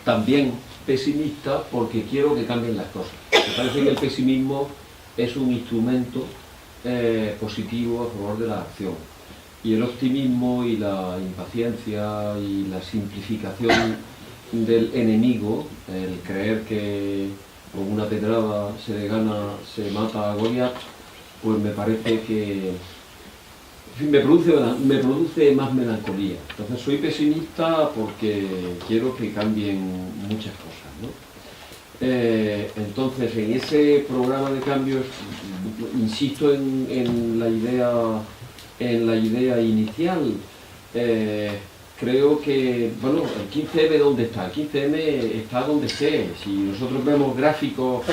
también pesimista porque quiero que cambien las cosas. Me parece que el pesimismo es un instrumento positivo a favor de la acción. Y el optimismo y la impaciencia y la simplificación del enemigo, el creer que con una pedrada se mata a Goliat, pues me parece que me produce más melancolía. Entonces soy pesimista porque quiero que cambien muchas cosas, ¿no? Entonces en ese programa de cambios insisto en la idea inicial. Creo que, bueno, el 15M ¿dónde está? El 15M está donde esté. Si nosotros vemos gráficos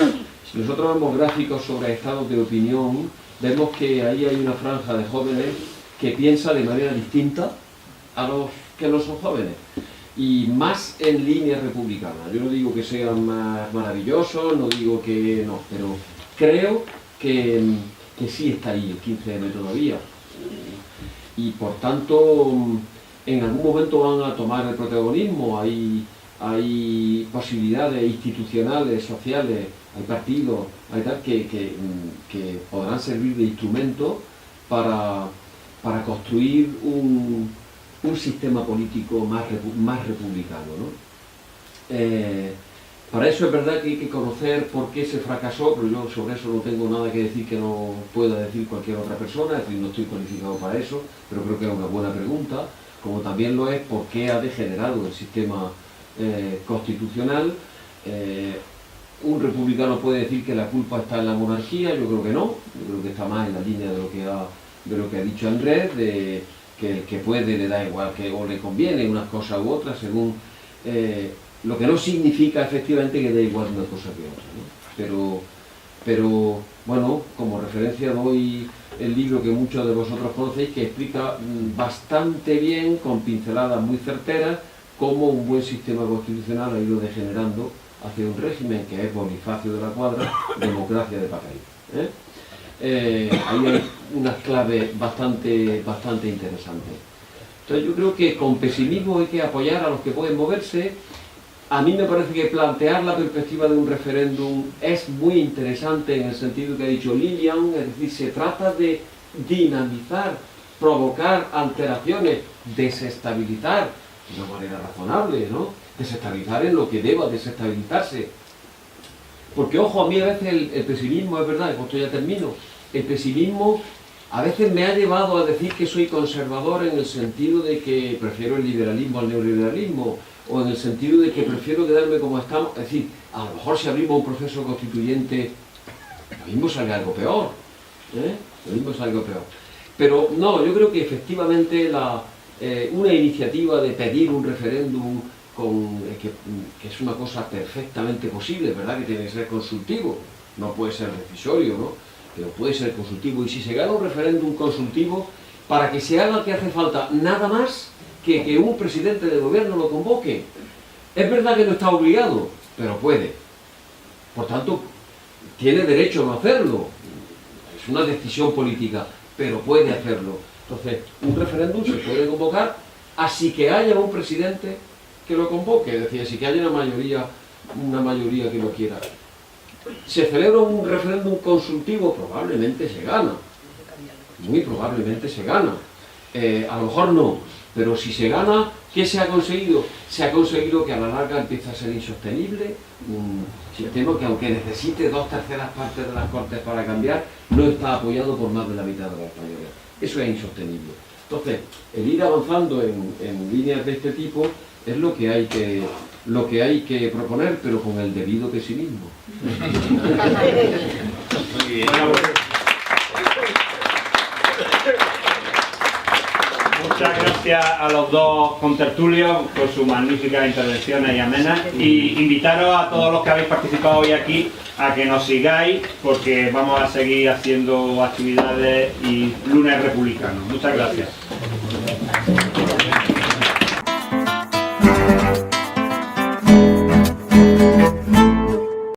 sobre estados de opinión, vemos que ahí hay una franja de jóvenes que piensa de manera distinta a los que no son jóvenes y más en línea republicana. Yo no digo que sean más maravillosos, no digo que no, pero creo que sí está ahí el 15M todavía y por tanto en algún momento van a tomar el protagonismo. Hay posibilidades institucionales, sociales, hay partidos, hay tal que podrán servir de instrumento para construir un sistema político más republicano, ¿no? Para eso es verdad que hay que conocer por qué se fracasó, pero yo sobre eso no tengo nada que decir que no pueda decir cualquier otra persona, es decir, no estoy cualificado para eso, pero creo que es una buena pregunta, como también lo es por qué ha degenerado el sistema constitucional. Un republicano puede decir que la culpa está en la monarquía, yo creo que no, yo creo que está más en la línea de lo que ha dicho Andrés, de que el que puede le da igual que o le conviene unas cosas u otras, según lo que no significa efectivamente que dé igual una cosa que otra, ¿no? Pero bueno, como referencia doy el libro que muchos de vosotros conocéis, que explica bastante bien, con pinceladas muy certeras, cómo un buen sistema constitucional ha ido degenerando hacia un régimen que es Bonifacio de la Cuadra, democracia de Pacaí. Ahí hay unas claves bastante interesantes. Entonces yo creo que con pesimismo hay que apoyar a los que pueden moverse. A mí me parece que plantear la perspectiva de un referéndum es muy interesante en el sentido que ha dicho Lilian, es decir, se trata de dinamizar, provocar alteraciones, desestabilizar de una manera razonable, ¿no? Desestabilizar en lo que deba desestabilizarse. Porque, ojo, a mí a veces el pesimismo, es verdad, y con esto ya termino, el pesimismo a veces me ha llevado a decir que soy conservador en el sentido de que prefiero el liberalismo al neoliberalismo, o en el sentido de que prefiero quedarme como estamos, es decir, a lo mejor si abrimos un proceso constituyente, lo mismo sale algo peor, lo mismo sale algo peor. Pero no, yo creo que efectivamente una iniciativa de pedir un referéndum que es una cosa perfectamente posible, ¿verdad? Que tiene que ser consultivo, no puede ser decisorio, ¿no? Pero puede ser consultivo, y si se gana un referéndum consultivo, para que se haga que hace falta nada más que un presidente de gobierno lo convoque. Es verdad que no está obligado, pero puede. Por tanto, tiene derecho a no hacerlo. Es una decisión política, pero puede hacerlo. Entonces, un referéndum se puede convocar así que haya un presidente que lo convoque, es decir, así que haya una mayoría que lo quiera. ¿Se celebra un referéndum consultivo? Probablemente se gana. Muy probablemente se gana. A lo mejor no. Pero si se gana, ¿qué se ha conseguido? Se ha conseguido que a la larga empieza a ser insostenible un sistema que, aunque necesite 2/3 partes de las Cortes para cambiar, no está apoyado por más de la mitad de los españoles. Eso es insostenible. Entonces, el ir avanzando en líneas de este tipo es lo que hay que proponer, pero con el debido pesimismo. Muy bien. Muchas gracias a los dos contertulios por sus magníficas intervenciones y amenas, y invitaros a todos los que habéis participado hoy aquí a que nos sigáis, porque vamos a seguir haciendo actividades y lunes republicanos. Muchas gracias.